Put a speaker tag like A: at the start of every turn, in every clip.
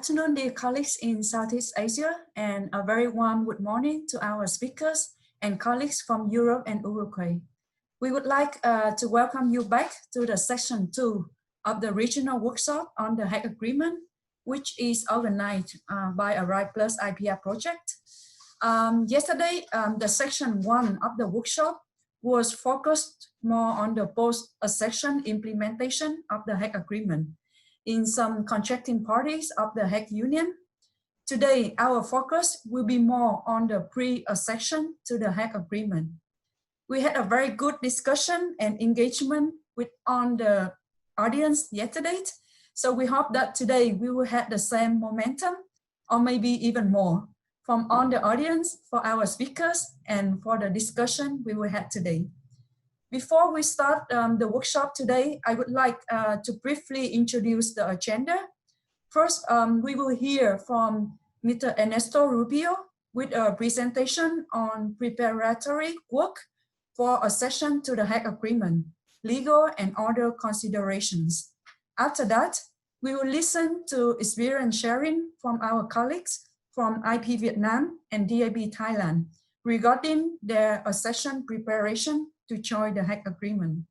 A: afternoon, dear colleagues in Southeast Asia, and a very warm good morning to our speakers and colleagues from Europe and Uruguay. We would like to welcome you back to the session 2 of the regional workshop on the Hague Agreement, which is organized by ARISE+IPR project. Yesterday, the section 1 of the workshop was focused more on the post-accession implementation of the Hague Agreement in some contracting parties of the Hague Union. Today, our focus will be more on the pre-accession to the Hague Agreement. We had a very good discussion and engagement on the audience yesterday, so we hope that today we will have the same momentum, or maybe even more, from on the audience, for our speakers, and for the discussion we will have today. Before we start the workshop today, I would like to briefly introduce the agenda. First, we will hear from Mr. Ernesto Rubio with a presentation on preparatory work for accession to the Hague Agreement, legal and other considerations. After that, we will listen to experience sharing from our colleagues from IP Vietnam and DAB Thailand regarding their accession preparation to join the Hague Agreement.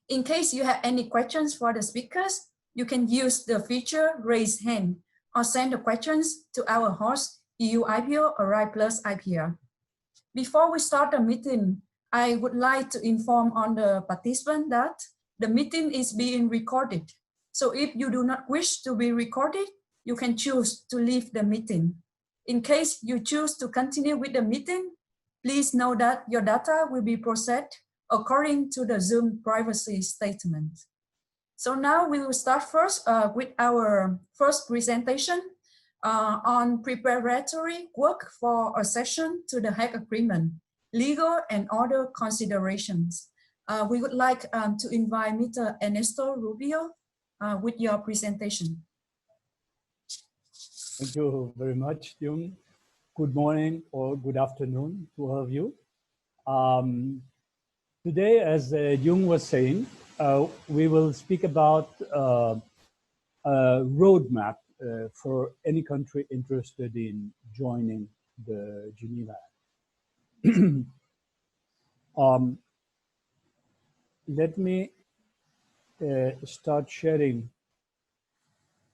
A: In case you have any questions for the speakers, you can use the feature raise hand or send the questions to our host, EU IPO or ARISE+IPR. Before we start the meeting, I would like to inform on the participant that the meeting is being recorded. So if you do not wish to be recorded, you can choose to leave the meeting. In case you choose to continue with the meeting, please know that your data will be processed according to the Zoom privacy statement. So now we will start first with our first presentation on preparatory work for accession to the Hague Agreement, legal and other considerations. We would like to invite Mr. Ernesto Rubio with your presentation.
B: Thank you very much, Jung. Good morning or good afternoon to all of you. Today, as Jung was saying, we will speak about a roadmap for any country interested in joining the Geneva Act. Let me start sharing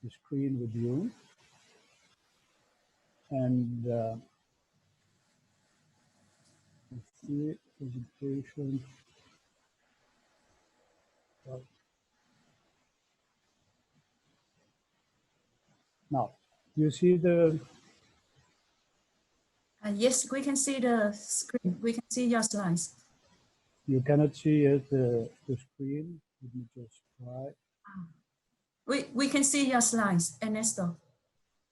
B: the screen with you. And see presentation. Now, do you see the?
A: Yes, we can see the screen. We can see your slides.
B: You cannot see it, the screen. Let me just try.
A: We can see your slides, Ernesto.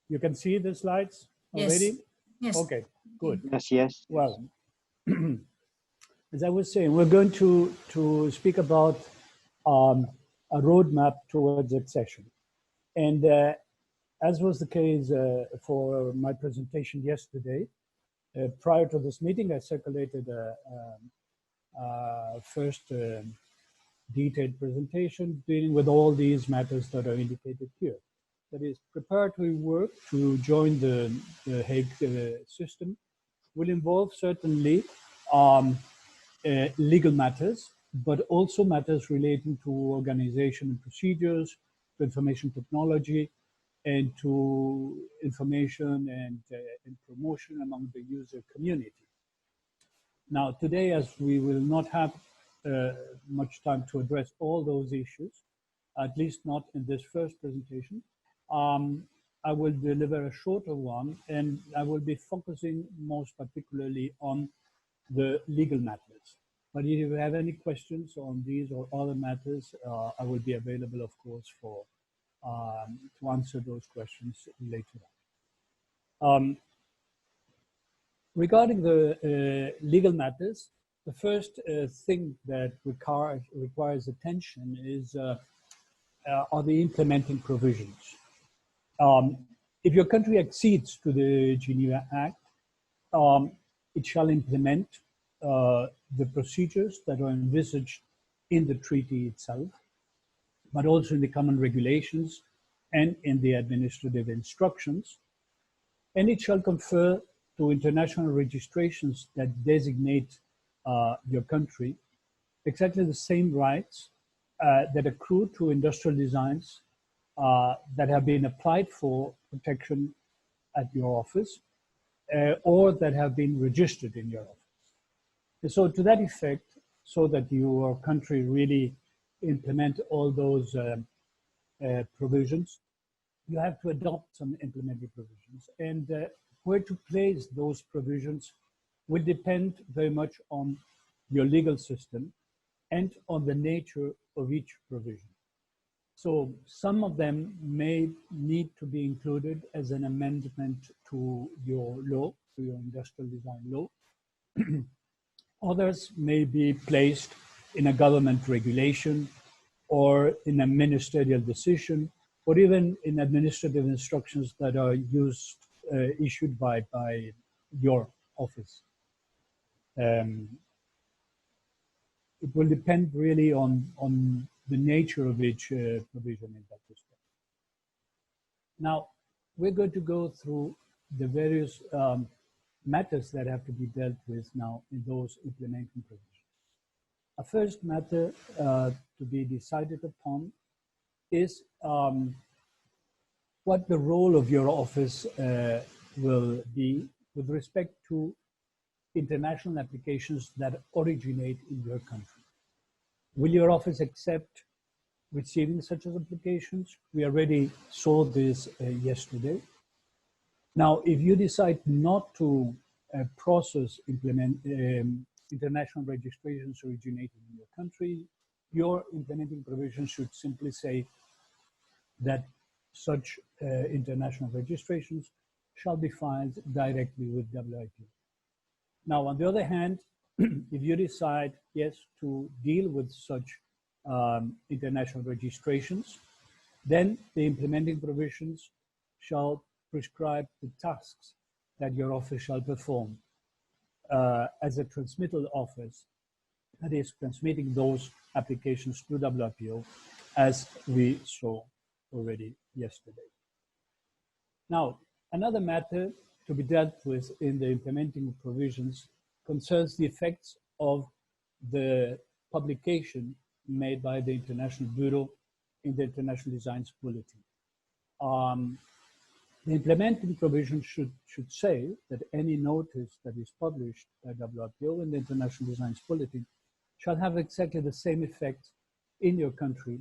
B: You can see the slides already?
A: Yes. Yes.
B: Okay, good.
C: Yes.
B: Well, as I was saying, we're going to speak about a roadmap towards accession. And as was the case for my presentation yesterday, prior to this meeting, I circulated a first detailed presentation dealing with all these matters that are indicated here. That is, preparatory work to join the Hague system will involve certainly legal matters, but also matters relating to organization and procedures, to information technology, and to information and promotion among the user community. Now, today, as we will not have much time to address all those issues, at least not in this first presentation, I will deliver a shorter one, and I will be focusing most particularly on the legal matters. But if you have any questions on these or other matters, I will be available, of course, for to answer those questions later on. Regarding the legal matters, the first thing that requires attention is are the implementing provisions. If your country accedes to the Geneva Act, it shall implement the procedures that are envisaged in the treaty itself, but also in the common regulations and in the administrative instructions, and it shall confer to international registrations that designate your country exactly the same rights that accrue to industrial designs that have been applied for protection at your office or that have been registered in your office. And so to that effect, so that your country really implement all those provisions, you have to adopt some implementing provisions. And where to place those provisions will depend very much on your legal system and on the nature of each provision. So some of them may need to be included as an amendment to your law, to your industrial design law. Others may be placed in a government regulation or in a ministerial decision, or even in administrative instructions that are issued by your office. It will depend really on the nature of each provision in that respect. Now, we're going to go through the various matters that have to be dealt with now in those implementing provisions. A first matter to be decided upon is what the role of your office will be with respect to international applications that originate in your country. Will your office accept receiving such applications? We already saw this yesterday. Now, if you decide not to process international registrations originating in your country, your implementing provision should simply say that such international registrations shall be filed directly with WIPO. Now, on the other hand, if you decide, yes, to deal with such international registrations, then the implementing provisions shall prescribe the tasks that your office shall perform as a transmittal office, that is, transmitting those applications to WIPO, as we saw already yesterday. Now, another matter to be dealt with in the implementing provisions concerns the effects of the publication made by the International Bureau in the International Designs Bulletin. The implementing provision should say that any notice that is published by WIPO in the International Designs Bulletin shall have exactly the same effect in your country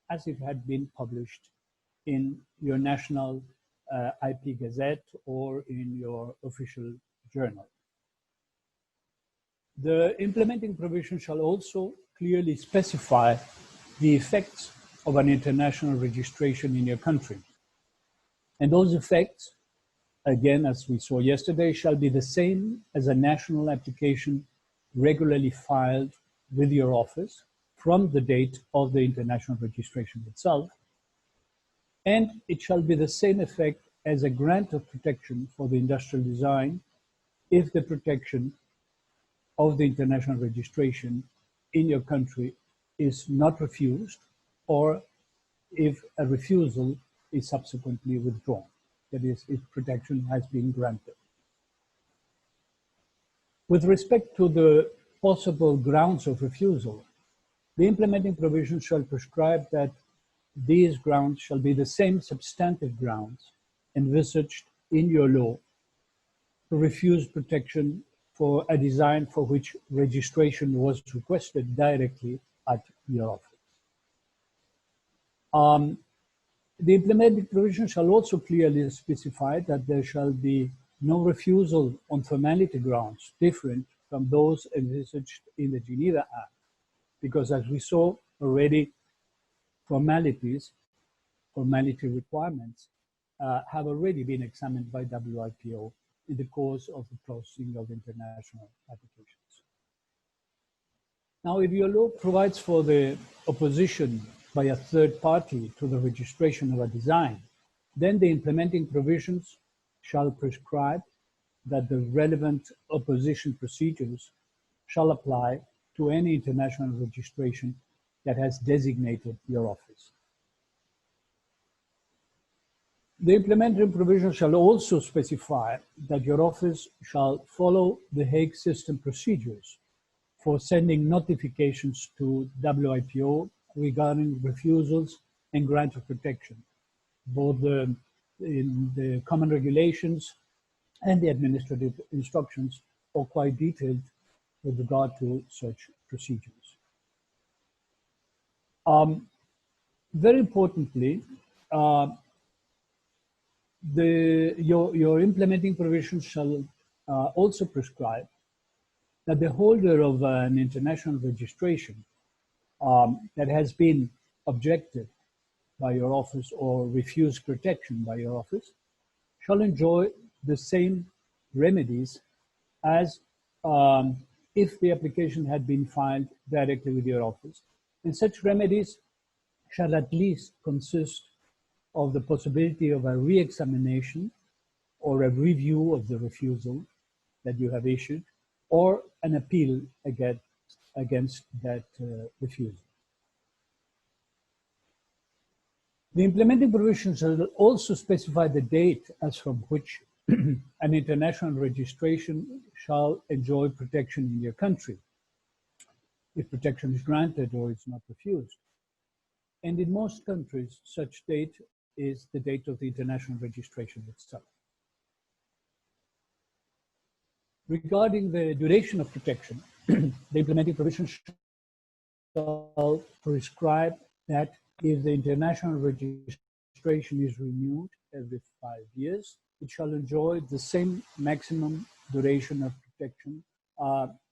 B: as if it had been published in your national IP Gazette or in your official journal. The implementing provision shall also clearly specify the effects of an international registration in your country. And those effects, again, as we saw yesterday, shall be the same as a national application regularly filed with your office from the date of the international registration itself. And it shall be the same effect as a grant of protection for the industrial design if the protection of the international registration in your country is not refused, or if a refusal is subsequently withdrawn. That is, if protection has been granted. With respect to the possible grounds of refusal, the implementing provision shall prescribe that these grounds shall be the same substantive grounds envisaged in your law to refuse protection for a design for which registration was requested directly at your office. The implementing provision shall also clearly specify that there shall be no refusal on formality grounds different from those envisaged in the Geneva Act, because as we saw already, formality requirements have already been examined by WIPO in the course of the processing of international applications. Now, if your law provides for the opposition by a third party to the registration of a design, then the implementing provisions shall prescribe that the relevant opposition procedures shall apply to any international registration that has designated your office. The implementing provision shall also specify that your office shall follow the Hague System procedures for sending notifications to WIPO regarding refusals and grant of protection, both in the common regulations and the administrative instructions are quite detailed with regard to such procedures. Very importantly, your implementing provisions shall also prescribe that the holder of an international registration that has been objected by your office or refused protection by your office shall enjoy the same remedies as if the application had been filed directly with your office. And such remedies shall at least consist of the possibility of a re-examination or a review of the refusal that you have issued, or an appeal against that refusal. The implementing provisions shall also specify the date as from which an international registration shall enjoy protection in your country, if protection is granted or it's not refused. And in most countries, such date is the date of the international registration itself. Regarding the duration of protection, the implementing provisions shall prescribe that if the international registration is renewed every 5 years, it shall enjoy the same maximum duration of protection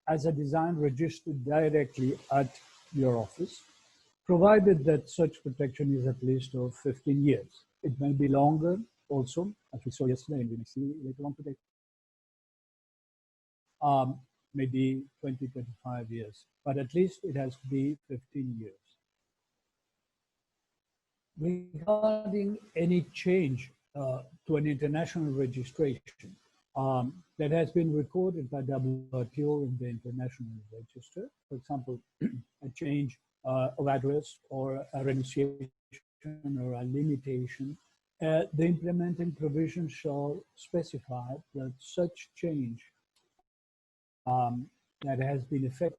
B: as a design registered directly at your office, provided that such protection is at least of 15 years. It may be longer also, as we saw yesterday and we may see later on today. Maybe 20, 25 years, but at least it has to be 15 years. Regarding any change to an international registration that has been recorded by WTO in the international register, for example, a change of address or a renunciation or a limitation, the implementing provision shall specify that such change that has been effected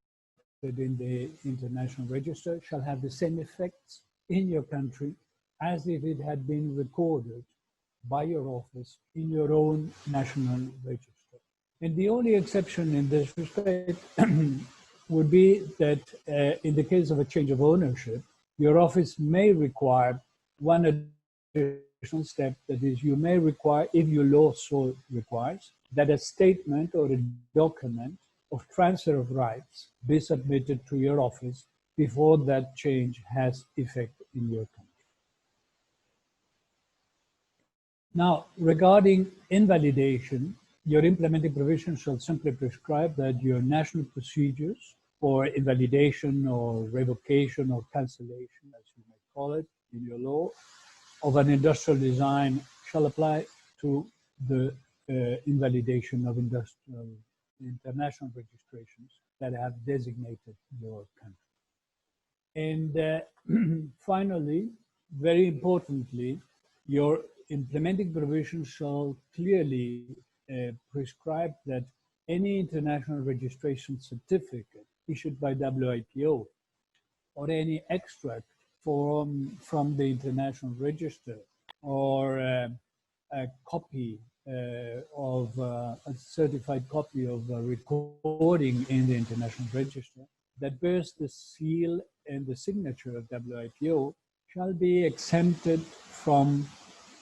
B: in the international register shall have the same effects in your country as if it had been recorded by your office in your own national register. And the only exception in this respect would be that in the case of a change of ownership, your office may require one additional step, that is, you may require, if your law so requires, that a statement or a document of transfer of rights be submitted to your office before that change has effect in your country. Now, regarding invalidation, your implementing provision shall simply prescribe that your national procedures for invalidation or revocation or cancellation, as you may call it in your law, of an industrial design shall apply to the invalidation of international registrations that have designated your country. And finally, very importantly, your implementing provisions shall clearly prescribe that any international registration certificate issued by WIPO or any extract from the international register or a copy of a certified copy of a recording in the international register that bears the seal and the signature of WIPO shall be exempted from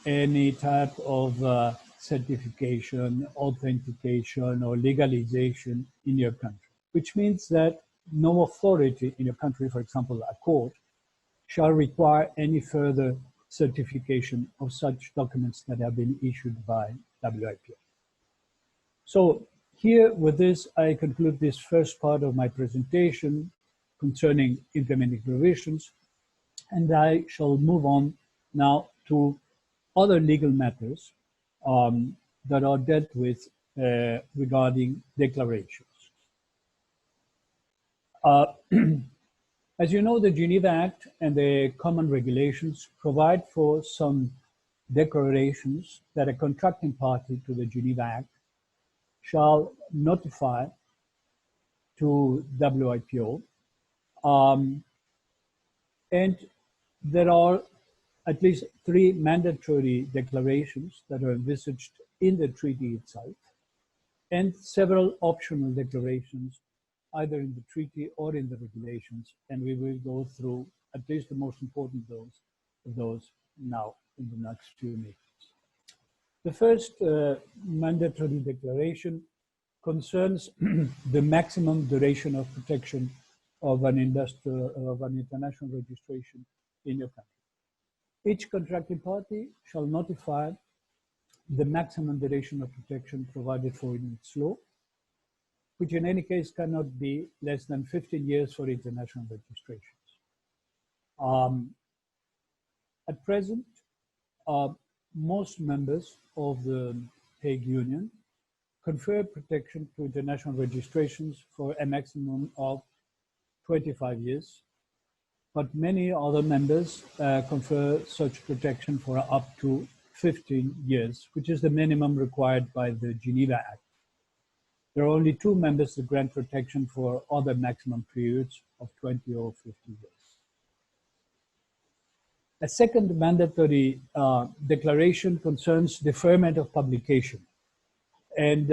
B: any type of certification, authentication, or legalization in your country, which means that no authority in your country, for example, a court, shall require any further certification of such documents that have been issued by WIPO. So here with this, I conclude this first part of my presentation concerning implementing provisions, and I shall move on now to other legal matters that are dealt with regarding declarations. As you know, the Geneva Act and the common regulations provide for some declarations that a contracting party to the Geneva Act shall notify to WIPO. And there are at least 3 mandatory declarations that are envisaged in the treaty itself, and several optional declarations either in the treaty or in the regulations, and we will go through at least the most important of those now in the next few minutes. The first mandatory declaration concerns the maximum duration of protection of an international registration in your country. Each contracting party shall notify the maximum duration of protection provided for in its law, which in any case cannot be less than 15 years for international registrations. At present, most members of the Hague Union confer protection to international registrations for a maximum of 25 years, but many other members confer such protection for up to 15 years, which is the minimum required by the Geneva Act. There are only 2 members that grant protection for other maximum periods of 20 or 50 years. A second mandatory declaration concerns deferment of publication. And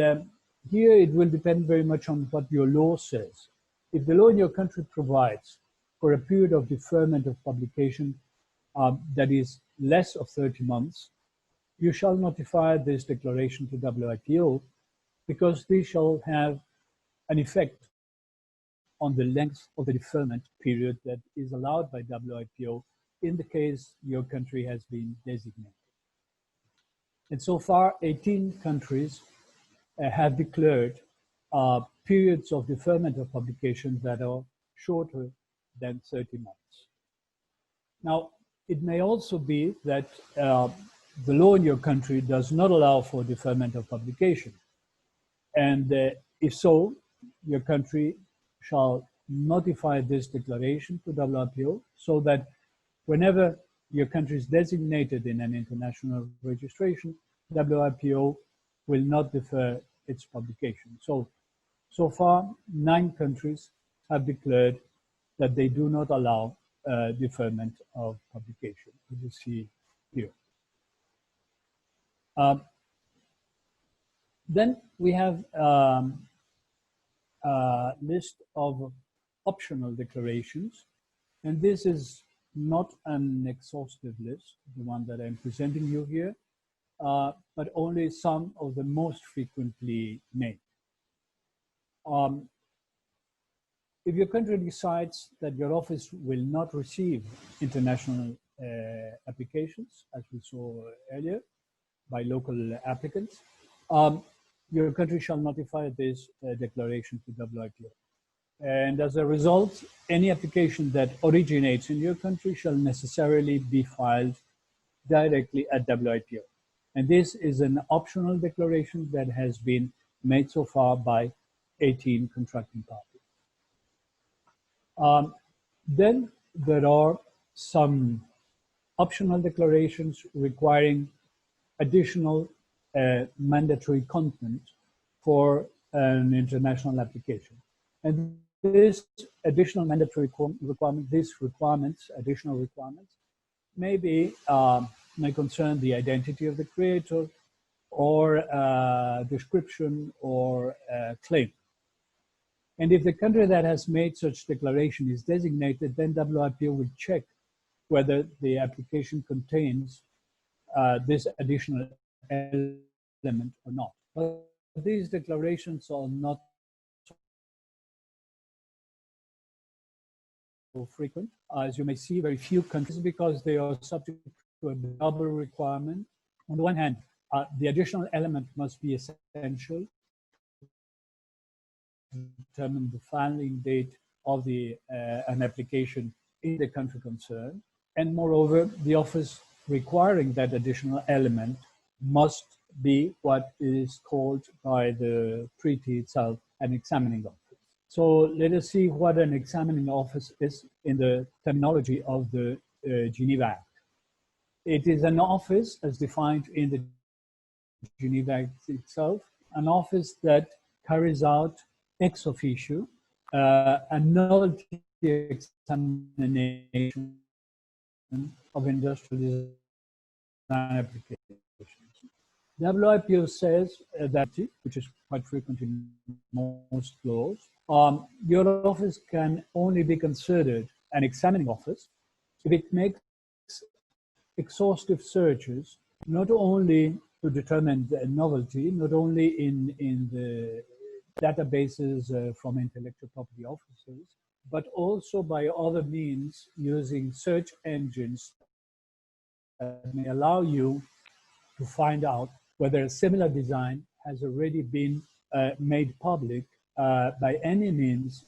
B: here it will depend very much on what your law says. If the law in your country provides for a period of deferment of publication that is less of 30 months, you shall notify this declaration to WIPO, because this shall have an effect on the length of the deferment period that is allowed by WIPO in the case your country has been designated. And so far, 18 countries have declared periods of deferment of publication that are shorter than 30 months. Now, it may also be that the law in your country does not allow for deferment of publication. And if so, your country shall notify this declaration to WIPO so that whenever your country is designated in an international registration, WIPO will not defer its publication. So far, 9 countries have declared that they do not allow deferment of publication, as you see here. Then we have a list of optional declarations, and this is not an exhaustive list, the one that I'm presenting you here, but only some of the most frequently made. If your country decides that your office will not receive international applications, as we saw earlier, by local applicants, your country shall notify this declaration to WIPO. And as a result, any application that originates in your country shall necessarily be filed directly at WIPO. And this is an optional declaration that has been made so far by 18 contracting parties. Then there are some optional declarations requiring additional mandatory content for an international application. And this additional mandatory requirement, additional requirements, may concern the identity of the creator, or description, or claim. And if the country that has made such declaration is designated, then WIPO will check whether the application contains this additional element or not. But these declarations are not so frequent. As you may see, very few countries, because they are subject to a double requirement. On the one hand, the additional element must be essential to determine the filing date of an application in the country concerned. And moreover, the office requiring that additional element must be what is called by the treaty itself an examining office. So let us see what an examining office is in the terminology of the Geneva Act. It is an office as defined in the Geneva Act itself, an office that carries out ex officio a novelty examination of industrial design applications. WIPO says that, which is quite frequent in most laws, your office can only be considered an examining office if it makes exhaustive searches, not only to determine the novelty, not only in the databases from intellectual property offices, but also by other means using search engines that may allow you to find out whether a similar design has already been made public by any means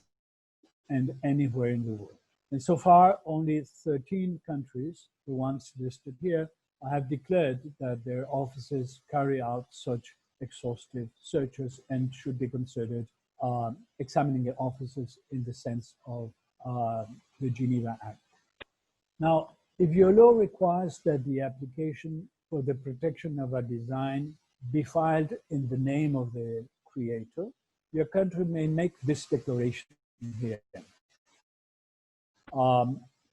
B: and anywhere in the world. And so far, only 13 countries, the ones listed here, have declared that their offices carry out such exhaustive searches and should be considered examining offices in the sense of the Geneva Act. Now, if your law requires that the application for the protection of a design be filed in the name of the creator, your country may make this declaration here.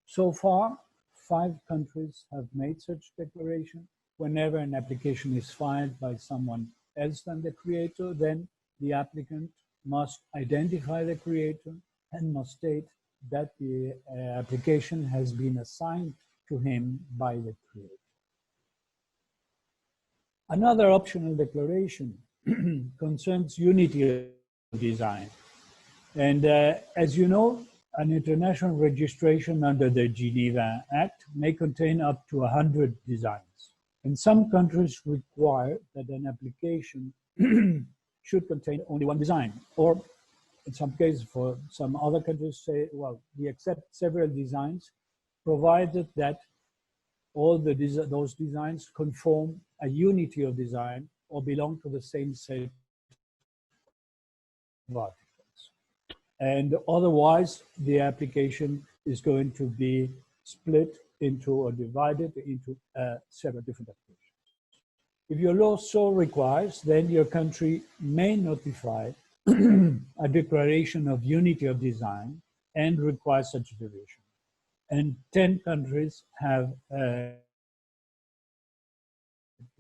B: So far, 5 countries have made such declaration. Whenever an application is filed by someone else than the creator, then the applicant must identify the creator and must state that the application has been assigned to him by the creator. Another optional declaration concerns unity of design. And as you know, an international registration under the Geneva Act may contain up to 100 designs. And some countries require that an application should contain only one design, or in some cases, for some other countries say, well, we accept several designs, provided that all those designs conform a unity of design or belong to the same set of articles. And otherwise, the application is going to be split into or divided into several different applications. If your law so requires, then your country may notify a declaration of unity of design and require such a division. And 10 countries have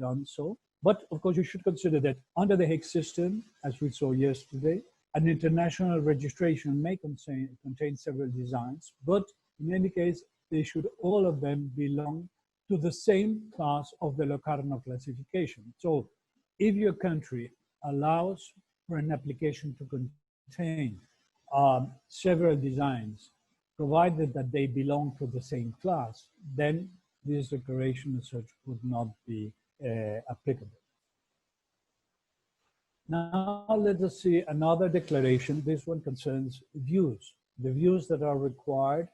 B: done so. But of course, you should consider that under the Hague system, as we saw yesterday, an international registration may contain several designs, but in any case, they should all of them belong to the same class of the Locarno classification. So if your country allows for an application to contain several designs, provided that they belong to the same class, then this declaration as such would not be applicable. Now let us see another declaration. This one concerns views, the views that are required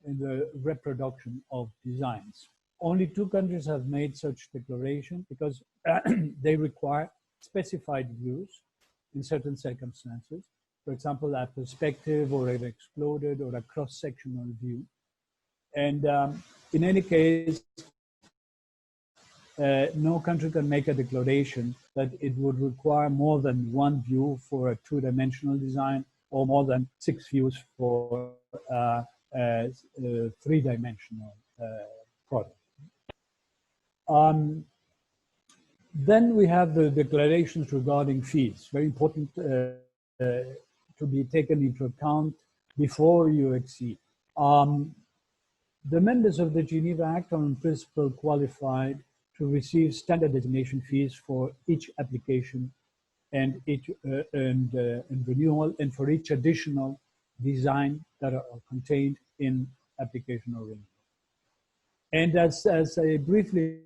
B: in the reproduction of designs. Only 2 countries have made such declaration because they require specified views in certain circumstances. For example, a perspective or an exploded or a cross-sectional view. And in any case, no country can make a declaration that it would require more than 1 view for a 2-dimensional design or more than 6 views for a 3-dimensional product. Then we have the declarations regarding fees, very important to be taken into account before you exceed. The members of the Geneva Act are in principle qualified to receive standard designation fees for each application and renewal, and for each additional design that are contained in application or renewal. And as I briefly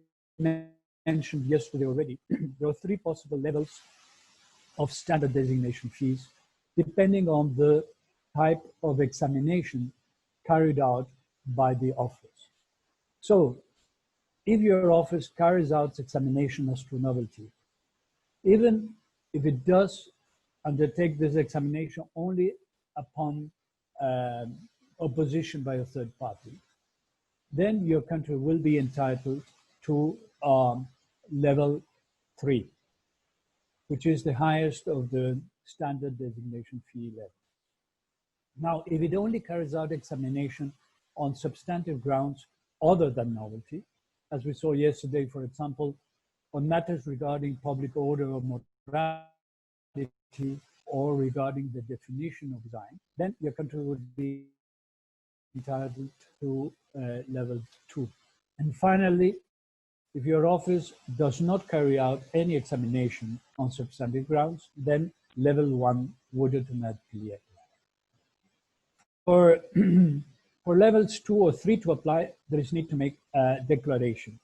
B: mentioned yesterday already, there are 3 possible levels of standard designation fees, depending on the type of examination carried out by the office. So, if your office carries out examination as to novelty, even if it does undertake this examination only upon opposition by a third party, then your country will be entitled to level 3, which is the highest of the standard designation fee level. Now, if it only carries out examination on substantive grounds other than novelty, as we saw yesterday, for example, on matters regarding public order or morality or regarding the definition of design, then your country would be entitled to level 2. And finally, if your office does not carry out any examination on substantive grounds, then level 1 would automatically apply. For levels 2 or 3 to apply, there is need to make a declaration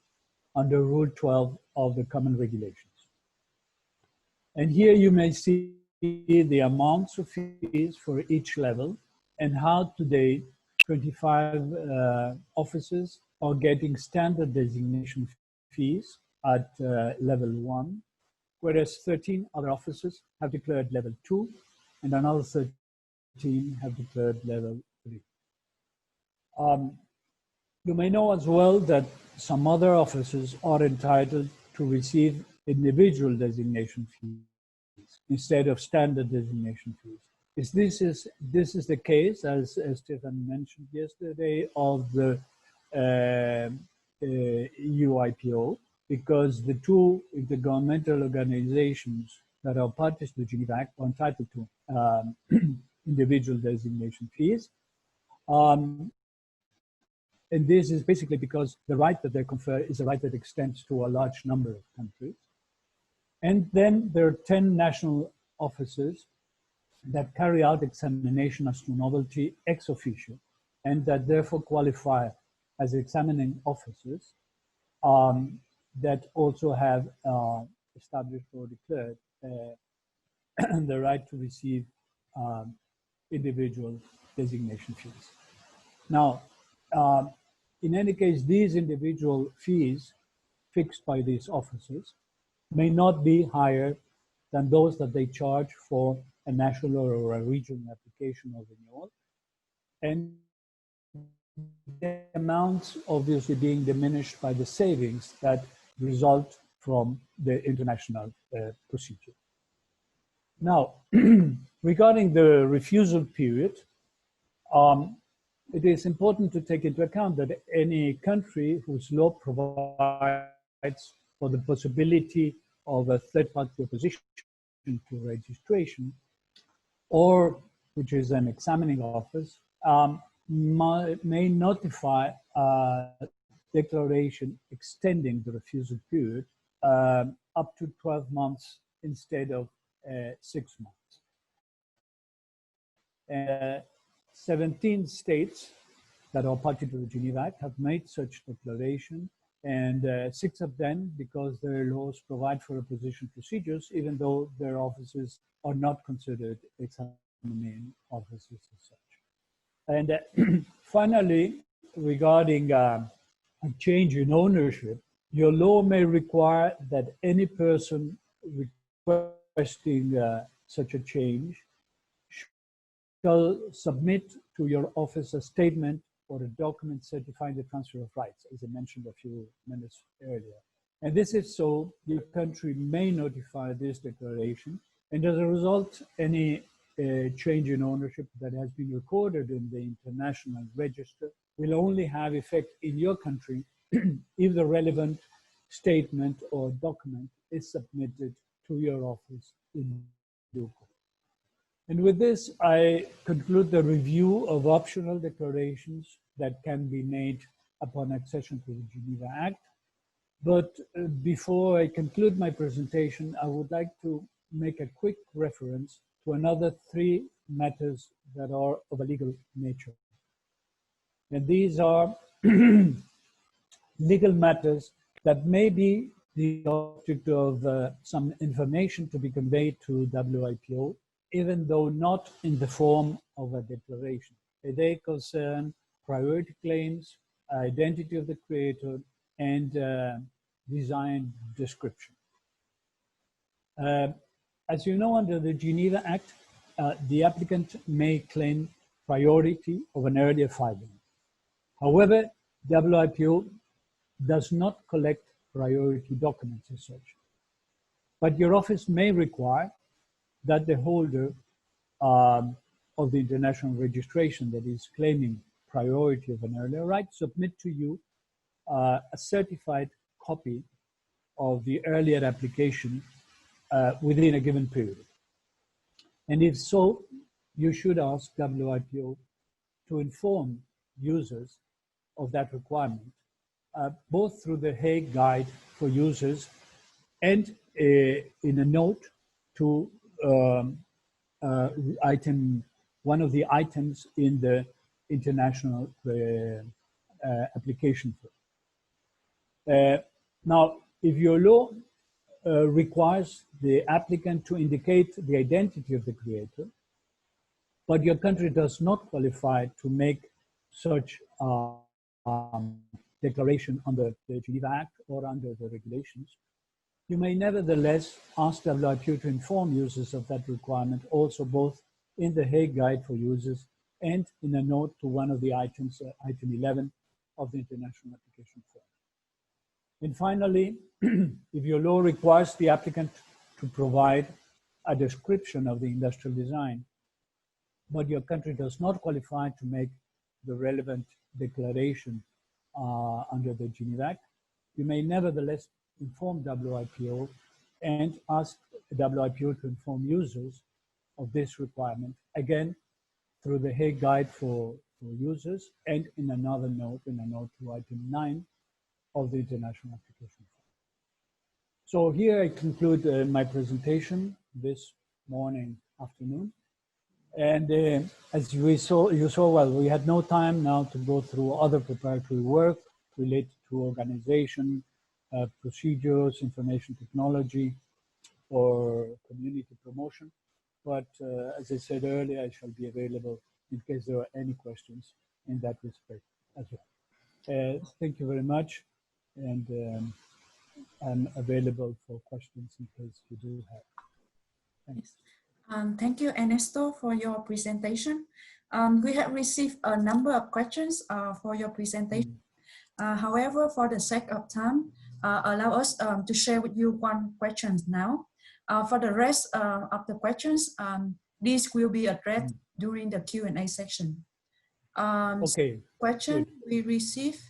B: under Rule 12 of the Common Regulations. And here you may see the amounts of fees for each level and how today 25 offices are getting standard designation fees at level 1, whereas 13 other offices have declared level 2 and another 13 have declared level 3. You may know as well that some other offices are entitled to receive individual designation fees instead of standard designation fees. This is the case, as Stefan mentioned yesterday, of the EU-IPO, because the two intergovernmental organizations that are parties to the Geneva Act are entitled to individual designation fees. And this is basically because the right that they confer is a right that extends to a large number of countries. And then there are 10 national offices that carry out examination as to novelty ex officio, and that therefore qualify as examining officers that also have established or declared the right to receive individual designation fees. Now, in any case, these individual fees fixed by these officers may not be higher than those that they charge for a national or a regional application of renewal. And the amounts obviously being diminished by the savings that result from the international procedure. Now, regarding the refusal period, it is important to take into account that any country whose law provides for the possibility of a third-party opposition to registration, or which is an examining office, may notify a declaration extending the refusal period up to 12 months instead of 6 months. 17 states that are party to the Geneva Act have made such declaration, and 6 of them because their laws provide for opposition procedures, even though their offices are not considered examining offices as such. And finally, regarding a change in ownership, your law may require that any person requesting such a change shall submit to your office a statement or a document certifying the transfer of rights, as I mentioned a few minutes earlier. And this is so, your country may notify this declaration, and as a result, any change in ownership that has been recorded in the international register will only have effect in your country if the relevant statement or document is submitted to your office in due course. And with this, I conclude the review of optional declarations that can be made upon accession to the Geneva Act. But before I conclude my presentation, I would like to make a quick reference to another 3 matters that are of a legal nature. And these are legal matters that may be the object of some information to be conveyed to WIPO, even though not in the form of a declaration. They concern priority claims, identity of the creator, and design description. As you know, under the Geneva Act, the applicant may claim priority of an earlier filing. However, WIPO does not collect priority documents as such, but your office may require that the holder of the international registration that is claiming priority of an earlier right submit to you a certified copy of the earlier application within a given period. And if so, you should ask WIPO to inform users of that requirement, both through the Hague Guide for Users and in a note to one of the items in the international application form. Now, if your law requires the applicant to indicate the identity of the creator, but your country does not qualify to make such declaration under the Geneva Act or under the regulations, you may nevertheless ask WIPO to inform users of that requirement, also both in the Hague Guide for Users and in a note to one of the items, item 11 of the International Application Form. And finally, if your law requires the applicant to provide a description of the industrial design, but your country does not qualify to make the relevant declaration under the Geneva Act, you may nevertheless inform WIPO and ask WIPO to inform users of this requirement, again, through the Hague Guide for Users and in another note, in a note to item 9 of the International Application Form. So here I conclude my presentation this afternoon. And as you saw, well, we had no time now to go through other preparatory work related to organization, procedures, information technology, or community promotion. But as I said earlier, I shall be available in case there are any questions in that respect as well. Thank you very much. And I'm available for questions in case you do have. Thanks.
A: Thank you, Ernesto, for your presentation. We have received a number of questions for your presentation. However, for the sake of time, allow us to share with you one question now. For the rest of the questions, these will be addressed during the Q&A section.
B: Okay.
A: Question we received.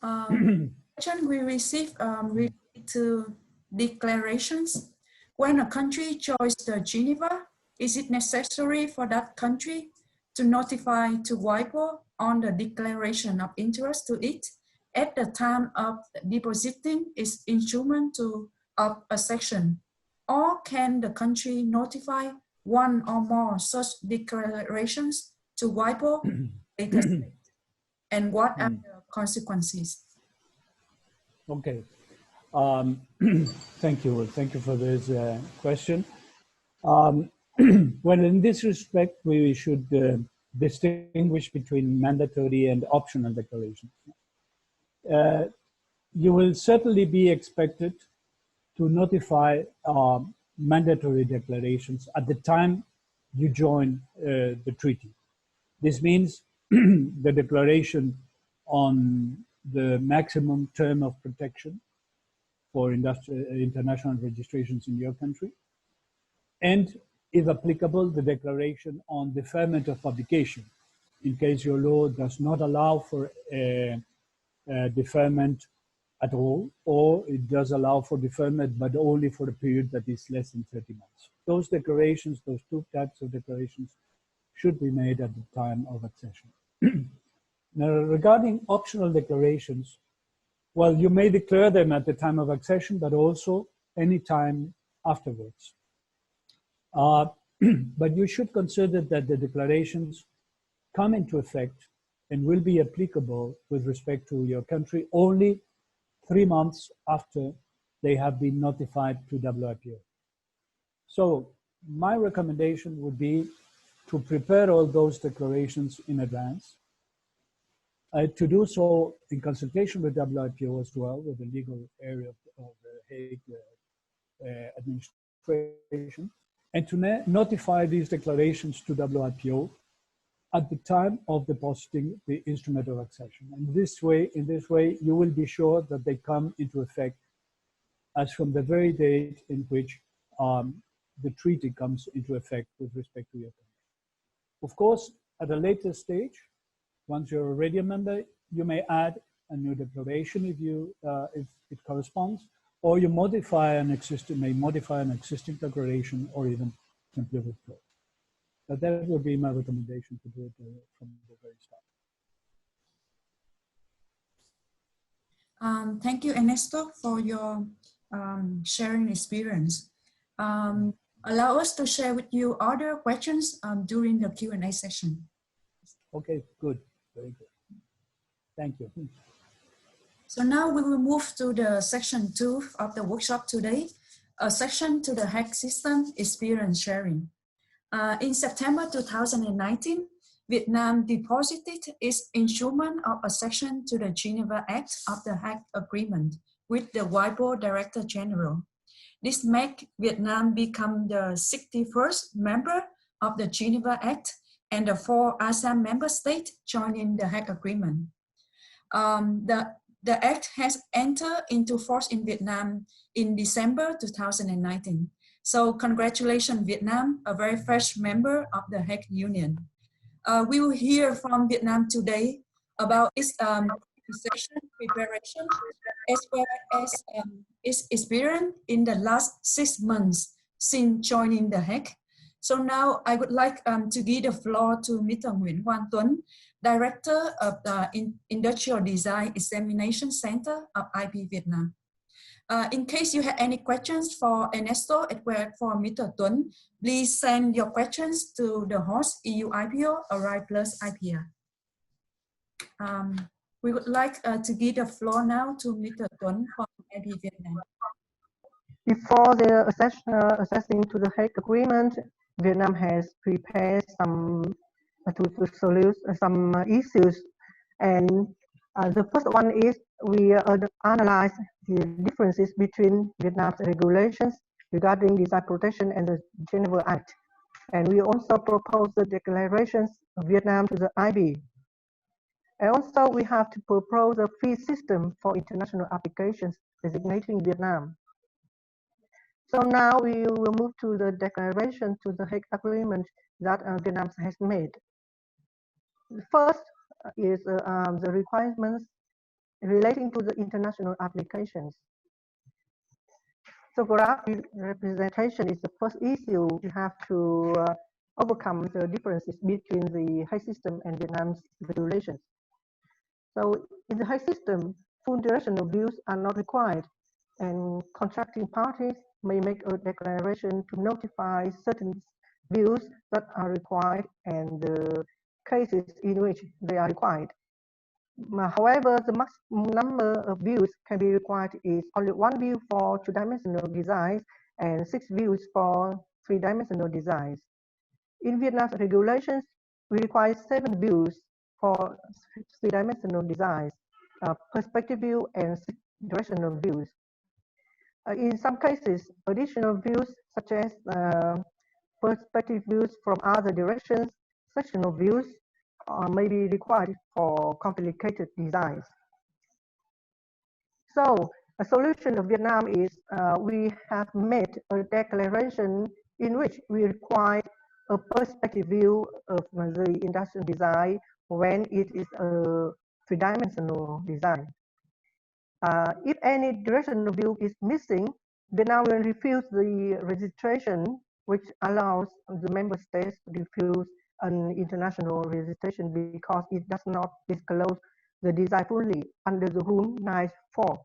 A: Question we received related to declarations. When a country joins the Geneva, is it necessary for that country to notify to WIPO on the declaration of interest to it at the time of depositing its instrument of accession? Or can the country notify one or more such declarations to WIPO later stage? And what are the consequences?
B: Okay. Thank you. Thank you for this question. Well, in this respect, we should distinguish between mandatory and optional declarations. You will certainly be expected to notify mandatory declarations at the time you join the treaty. This means the declaration on the maximum term of protection for international registrations in your country, and if applicable, the declaration on deferment of publication, in case your law does not allow for deferment at all, or it does allow for deferment, but only for a period that is less than 30 months. Those declarations, those two types of declarations, should be made at the time of accession. Now, regarding optional declarations, well, you may declare them at the time of accession, but also any time afterwards. But you should consider that the declarations come into effect and will be applicable with respect to your country only 3 months after they have been notified to WIPO. So my recommendation would be to prepare all those declarations in advance, to do so in consultation with WIPO as well, with the legal area of the Hague administration, registration and to notify these declarations to WIPO at the time of depositing the instrument of accession. And in this way, you will be sure that they come into effect as from the very date in which the treaty comes into effect with respect to your country. Of course, at a later stage, once you're already a member, you may add a new declaration if it corresponds, or you may modify an existing declaration, or even simply withdraw. But that would be my recommendation, to do it from the very start.
A: Thank you, Ernesto, for your sharing experience. Allow us to share with you other questions during the Q&A session.
B: Okay, good, very good. Thank you.
A: So now we will move to the section 2 of the workshop today, a section to the Hague System experience sharing. In September 2019, Vietnam deposited its instrument of accession to the Geneva Act of the Hague Agreement with the WIPO Director General. This makes Vietnam become the 61st member of the Geneva Act and the 4 ASEAN Member States joining the Hague Agreement. The Act has entered into force in Vietnam in December 2019. So congratulations, Vietnam, a very fresh member of the Hague Union. We will hear from Vietnam today about its accession preparation, as well as its experience in the last 6 months since joining the Hague. So now I would like to give the floor to Mr. Nguyễn Quang Tuấn, Director of the Industrial Design Examination Center of IP Vietnam. In case you have any questions for Ernesto as well for Mr. Tuấn, please send your questions to the host EU IPO ARISE+IPR. We would like to give the floor now to Mr. Tuấn from IP Vietnam.
C: Before the accessing to the Hague Agreement, Vietnam has prepared some to solve some issues, and the first one is we analyze the differences between Vietnam's regulations regarding design protection and the Geneva Act, and we also propose the declarations of Vietnam to the IB. And also we have to propose a fee system for international applications designating Vietnam. So now we will move to the declaration to the Hague Agreement that Vietnam has made. First is the requirements relating to the international applications. So graph representation is the first issue. You have to overcome the differences between the Hague system and Vietnam's regulations. So in the Hague system, full directional views are not required, and contracting parties may make a declaration to notify certain views that are required and the cases in which they are required. However, the maximum number of views can be required is only 1 view for 2-dimensional designs and 6 views for 3-dimensional designs. In Vietnam's regulations, we require 7 views for 3-dimensional designs, perspective view and 6 directional views. In some cases, additional views such as perspective views from other directions, sectional views may be required for complicated designs. So a solution of Vietnam is we have made a declaration in which we require a perspective view of the industrial design when it is a 3-dimensional design. If any directional view is missing, Vietnam will refuse the registration, which allows the member states to refuse an international registration because it does not disclose the design fully under the Rule 9.4.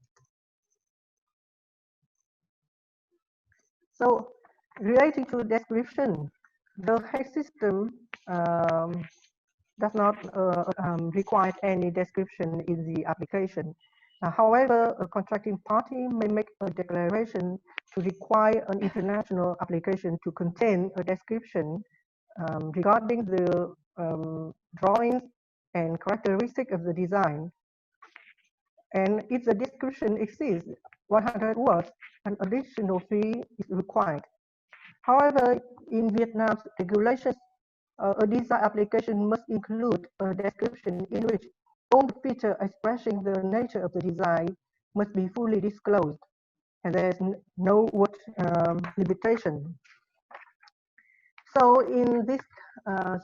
C: So, relating to description, the Hague system does not require any description in the application. However, a contracting party may make a declaration to require an international application to contain a description regarding the drawings and characteristics of the design. And if the description exceeds 100 words, an additional fee is required. However, in Vietnam's regulations, a design application must include a description in which all the features expressing the nature of the design must be fully disclosed, and there is no word limitation. So in this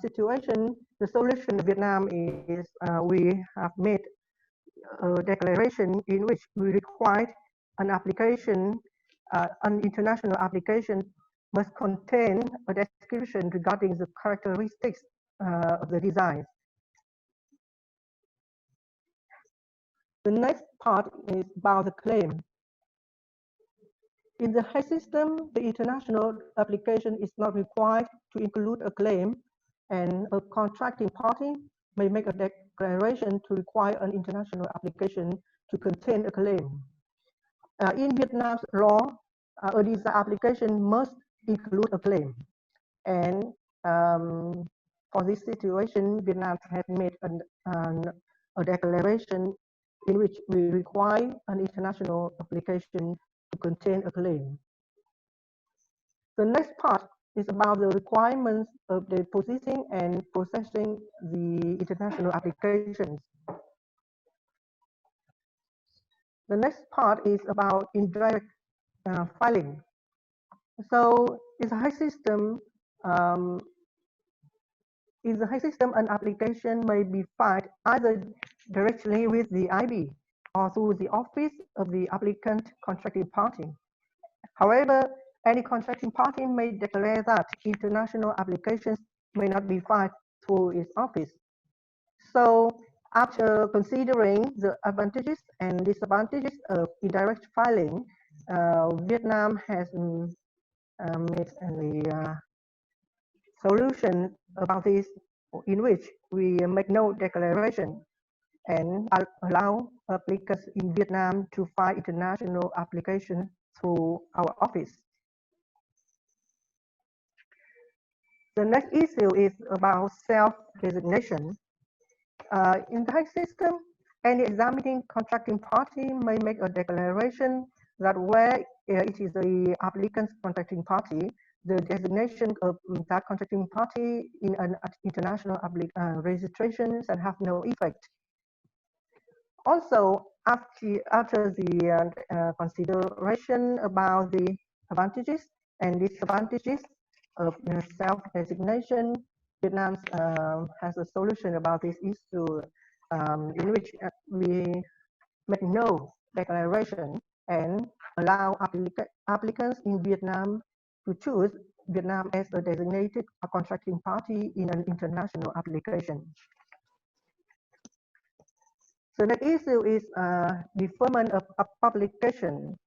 C: situation, the solution in Vietnam is we have made a declaration in which we require an application, an international application must contain a description regarding the characteristics of the design. The next part is about the claim. In the Hague system, the international application is not required to include a claim, and a contracting party may make a declaration to require an international application to contain a claim. In Vietnam's law, a design application must include a claim. And for this situation, Vietnam has made a declaration in which we require an international application to contain a claim. The next part is about the requirements of the processing and processing the international applications. The next part is about indirect filing. So in the Hague system, an application may be filed either directly with the IB or through the office of the applicant contracting party. However, any contracting party may declare that international applications may not be filed through its office. So, after considering the advantages and disadvantages of indirect filing, Vietnam has made a solution about this, in which we make no declaration and allow applicants in Vietnam to file international applications through our office. The next issue is about self-designation. In the Hague system, any examining contracting party may make a declaration that where it is the applicant's contracting party, the designation of that contracting party in an international registration shall have no effect. Also, after the consideration about the advantages and disadvantages of self-designation, Vietnam has a solution about this issue in which we make no declaration and allow applicants in Vietnam to choose Vietnam as a designated contracting party in an international application. So the issue is deferment of publication.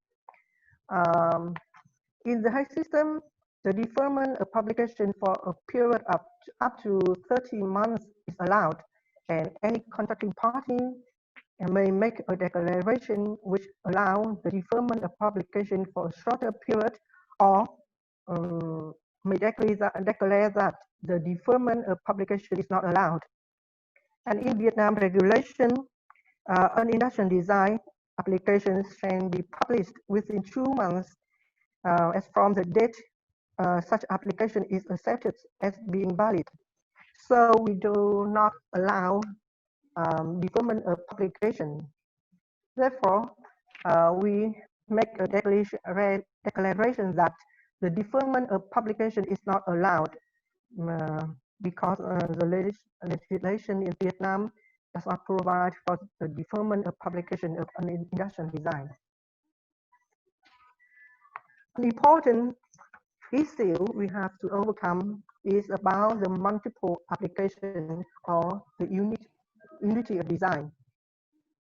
C: In the Hague system, the deferment of publication for a period of up to 30 months is allowed, and any contracting party may make a declaration which allows the deferment of publication for a shorter period, or may declare that the deferment of publication is not allowed. And in Vietnam regulation, an industrial design applications can be published within 2 months as from the date such application is accepted as being valid. So we do not allow deferment of publication. Therefore, we make a declaration that the deferment of publication is not allowed because the legislation in Vietnam does not provide for the deferment of publication of an industrial design. An important issue we have to overcome is about the multiple application or the unity of design.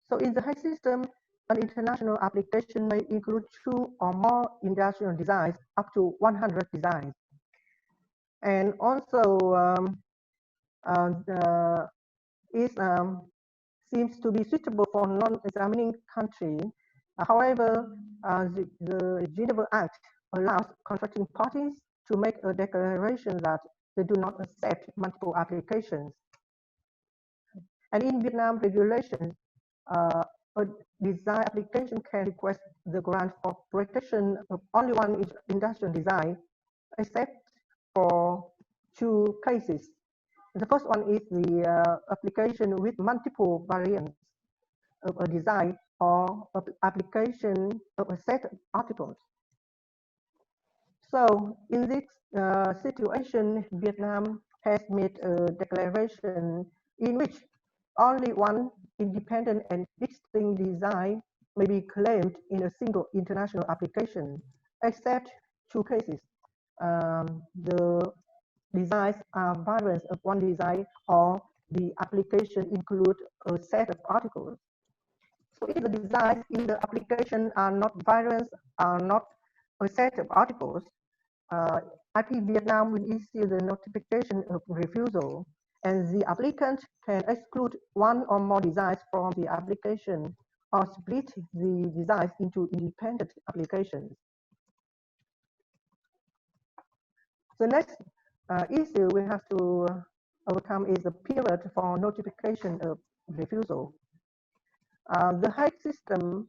C: So in the Hague system, an international application may include 2 or more industrial designs up to 100 designs. And also it seems to be suitable for non-examining countries. However, the Geneva Act allows contracting parties to make a declaration that they do not accept multiple applications. And in Vietnam regulations, a design application can request the grant for protection of only one industrial design except for two cases. The first one is the application with multiple variants of a design or application of a set of articles. So in this situation, Vietnam has made a declaration in which only one independent and distinct design may be claimed in a single international application, except two cases. The designs are variants of one design, or the application includes a set of articles. So if the designs in the application are not variants, are not a set of articles, IP Vietnam will issue the notification of refusal, and the applicant can exclude one or more designs from the application or split the designs into independent applications. The next issue we have to overcome is the period for notification of refusal. The Hague System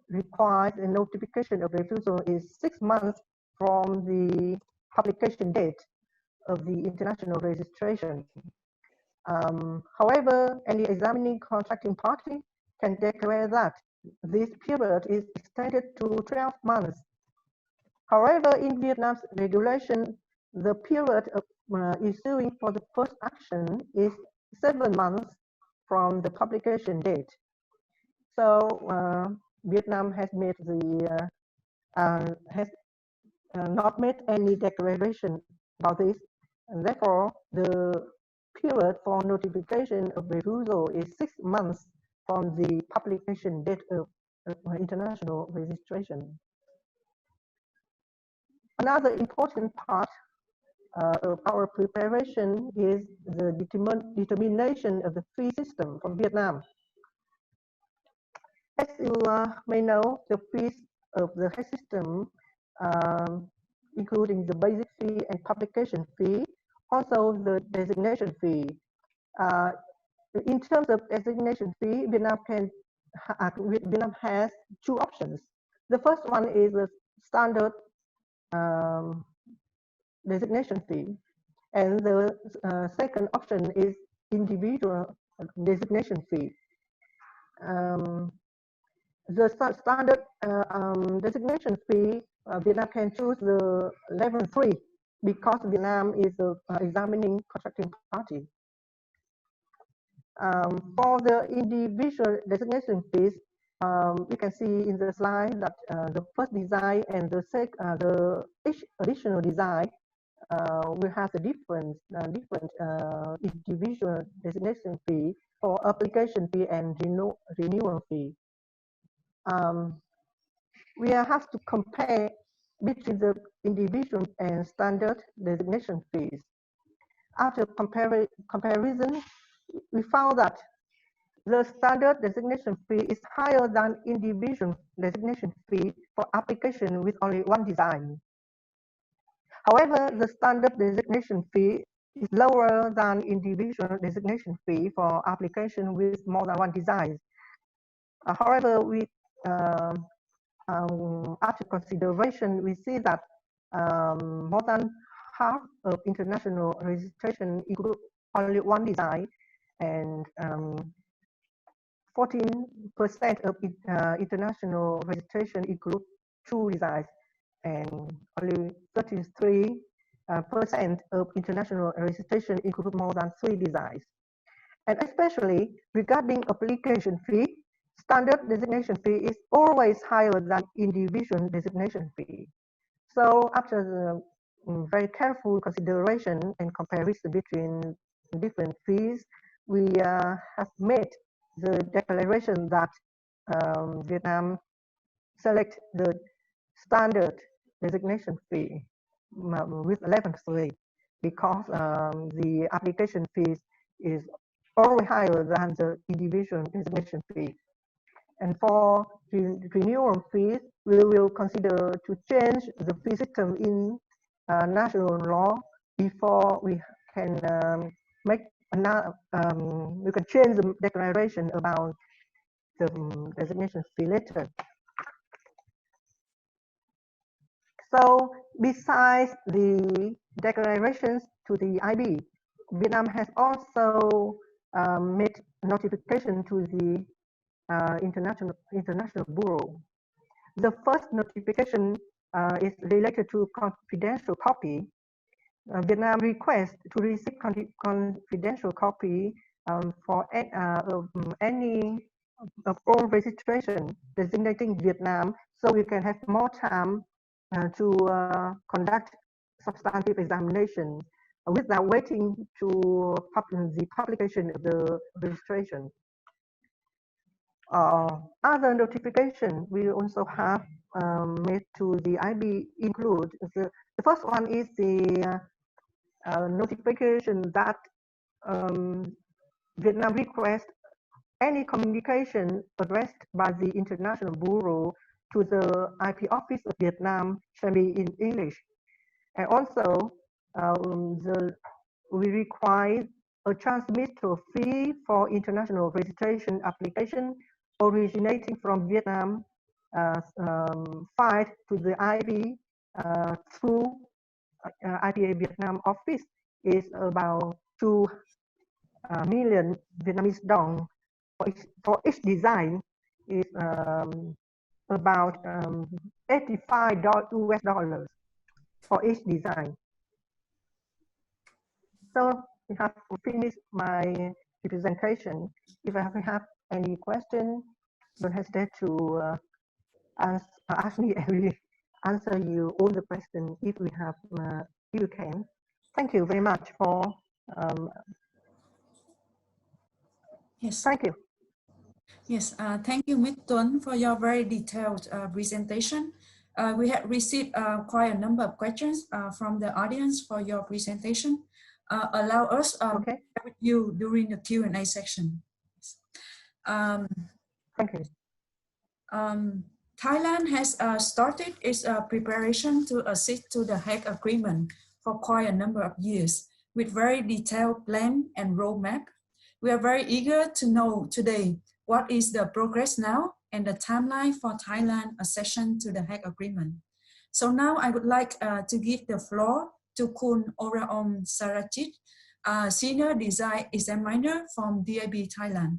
C: requires a notification of refusal is 6 months from the publication date of the international registration. However, any examining contracting party can declare that this period is extended to 12 months. However, in Vietnam's regulation, the period of issuing for the first action is 7 months from the publication date. So Vietnam has made the not made any declaration about this, and therefore the period for notification of refusal is 6 months from the publication date of international registration. Another important part of our preparation is the determination of the fee system from Vietnam. As you may know, the fees of the Hague System, including the basic fee and publication fee, also the designation fee. In terms of designation fee, Vietnam has two options. The first one is the standard designation fee, and the second option is individual designation fee. The standard designation fee, Vietnam can choose the level 3 because Vietnam is the examining contracting party. For the individual designation fees, we can see in the slide that the first design and each additional design will have a different individual designation fee for application fee and renewal fee. We have to compare between the individual and standard designation fees. After comparison, we found that the standard designation fee is higher than individual designation fee for application with only one design. However, the standard designation fee is lower than individual designation fee for application with more than one design. However, after consideration, we see that more than half of international registration include only one design, and 14% of international registration include two designs, and only 33% of international registration include more than 3 designs. And especially regarding application fee, standard designation fee is always higher than individual designation fee. So after the very careful consideration and comparison between different fees, we have made the declaration that Vietnam select the standard designation fee with 11.3 because the application fees is always higher than the individual designation fee. And for renewal fees, we will consider to change the fee system in national law before we can make we can change the declaration about the designation fee later. So besides the declarations to the IB, Vietnam has also made notification to the International Bureau. The first notification is related to confidential copy. Vietnam requests to receive confidential copy for any of all registration designating Vietnam, so we can have more time to conduct substantive examination without waiting to the publication of the registration. Other notification we also have made to the IB include the first one is the notification that Vietnam requests any communication addressed by the International Bureau to the IP Office of Vietnam shall be in English. And also, we require a transmittal fee for international registration application originating from Vietnam filed to the IB through IPA Vietnam office is about 2 million Vietnamese dong. For each design is about $85 US dollars for each design. So we have finished my presentation. If I have any question, don't hesitate to ask me. I will answer you all the questions if we have, if you can. Thank you very much for.
A: Yes.
C: Thank you.
A: Yes, thank you, Ms. Tuấn, for your very detailed presentation. We have received quite a number of questions from the audience for your presentation. Allow us to share with you during the Q&A section.
C: Thank you.
A: Thailand has started its preparation to accede to the Hague Agreement for quite a number of years with very detailed plan and roadmap. We are very eager to know today what is the progress now and the timeline for Thailand accession to the Hague Agreement. So now I would like to give the floor to Kun Oraom Sarachit, Senior Design Examiner from DIB Thailand.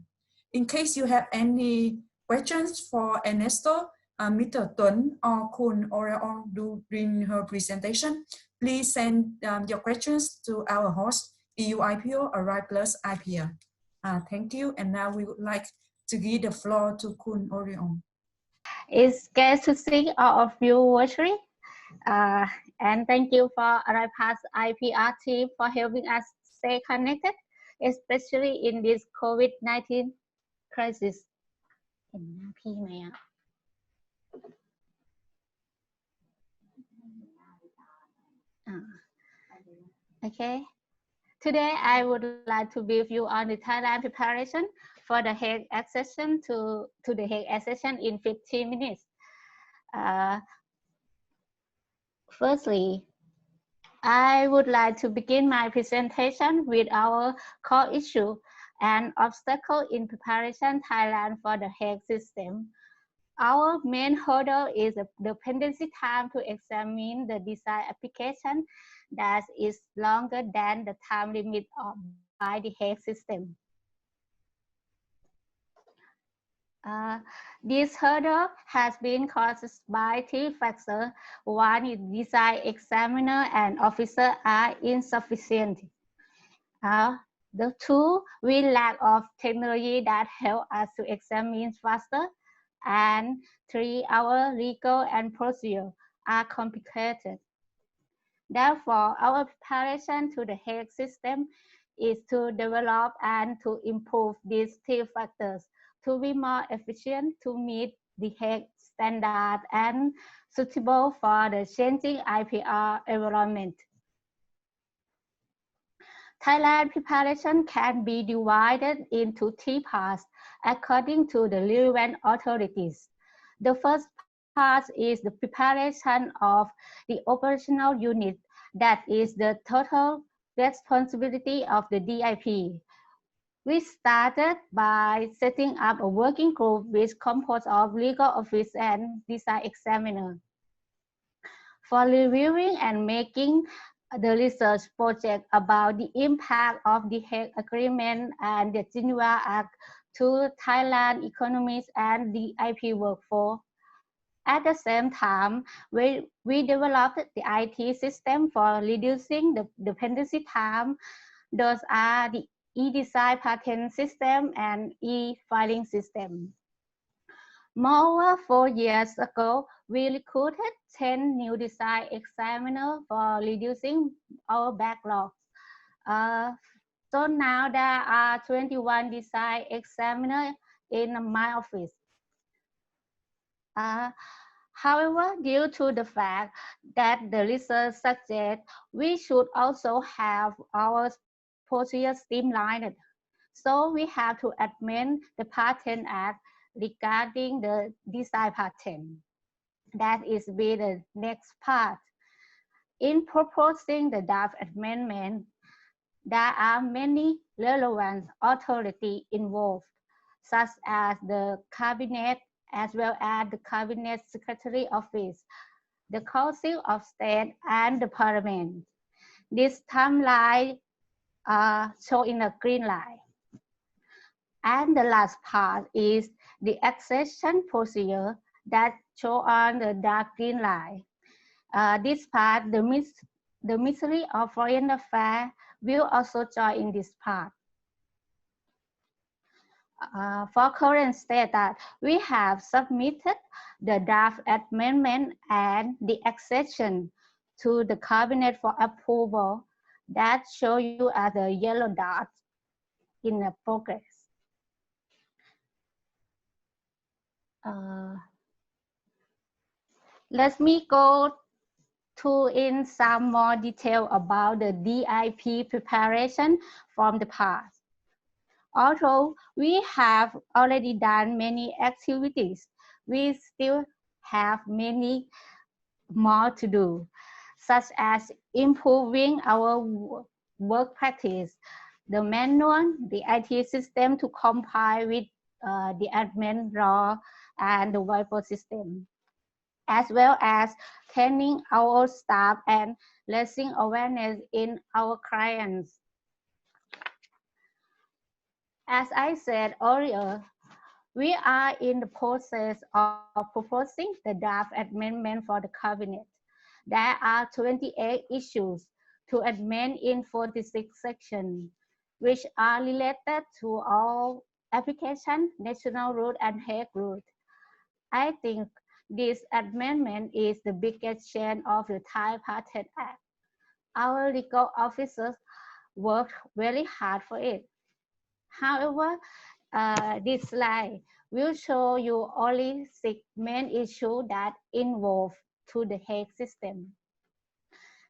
A: In case you have any questions for Ernesto, Mr. Tuấn, or Kun Oraom during her presentation, please send your questions to our host, EU-IPO ARISE+IPR. Thank you, and now we would like to give the floor to Kun Oraom.
D: It's great to see all of you virtually. And thank you for ARISE+IPR team for helping us stay connected, especially in this COVID-19 crisis. Okay. Today, I would like to brief you on the Thailand preparation for the Hague accession to the Hague accession in 15 minutes. Firstly, I would like to begin my presentation with our core issue and obstacle in preparation Thailand for the Hague system. Our main hurdle is the dependency time to examine the design application that is longer than the time limit by the Hague system. This hurdle has been caused by 3 factors. One is design examiner and officer are insufficient. The 2, we lack of technology that help us to examine faster. And 3, our legal and procedure are complicated. Therefore, our preparation to the Hague system is to develop and to improve these 3 factors to be more efficient to meet the Hague standard and suitable for the changing IPR environment. Thailand preparation can be divided into 3 parts according to the relevant authorities. The first part is the preparation of the operational unit, that is the total responsibility of the DIP. We started by setting up a working group which composed of legal office and design examiner. for reviewing and making the research project about the impact of the Hague Agreement and the Geneva Act to Thailand economies and the IP workforce. At the same time, we developed the IT system for reducing the dependency time. Those are the e-design patent system and e-filing system. Moreover, 4 years ago, we recruited 10 new design examiners for reducing our backlog. So now there are 21 design examiners in my office. However, due to the fact that the research suggests we should also have our procedure streamlined, so we have to amend the Patent Act regarding the design patent. That is be the next part. In proposing the draft amendment, there are many relevant authorities involved, such as the Cabinet, as well as the Cabinet Secretary Office, the Council of State, and the Parliament. This timeline shown in a green line. And the last part is the accession procedure that shown on the dark green line. This part, the Ministry of Foreign Affairs will also join in this part. For current status, we have submitted the draft amendment and the accession to the Cabinet for approval that show you as the yellow dots in the progress. Let me go in some more detail about the DIP preparation from the past. Although we have already done many activities, we still have many more to do, such as improving our work practice, the manual, the IT system to comply with the admin law and the WIPO system, as well as training our staff and raising awareness in our clients. As I said earlier, we are in the process of proposing the draft amendment for the Cabinet. There are 28 issues to amend in 46 sections, which are related to all application, national route, and Hague route. I think this amendment is the biggest change of the Thai Patent Act. Our legal officers worked very hard for it. However, this slide will show you only 6 main issues that involve to the Hague system.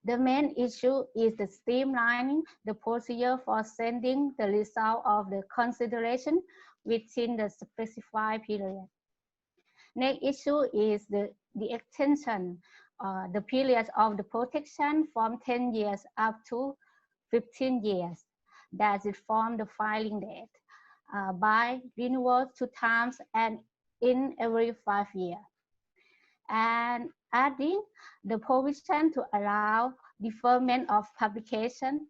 D: The main issue is the streamlining the procedure for sending the result of the consideration within the specified period. Next issue is the extension, the period of the protection from 10 years up to 15 years. That is from the filing date by renewal 2 times and in every 5 years. And adding the provision to allow deferment of publication.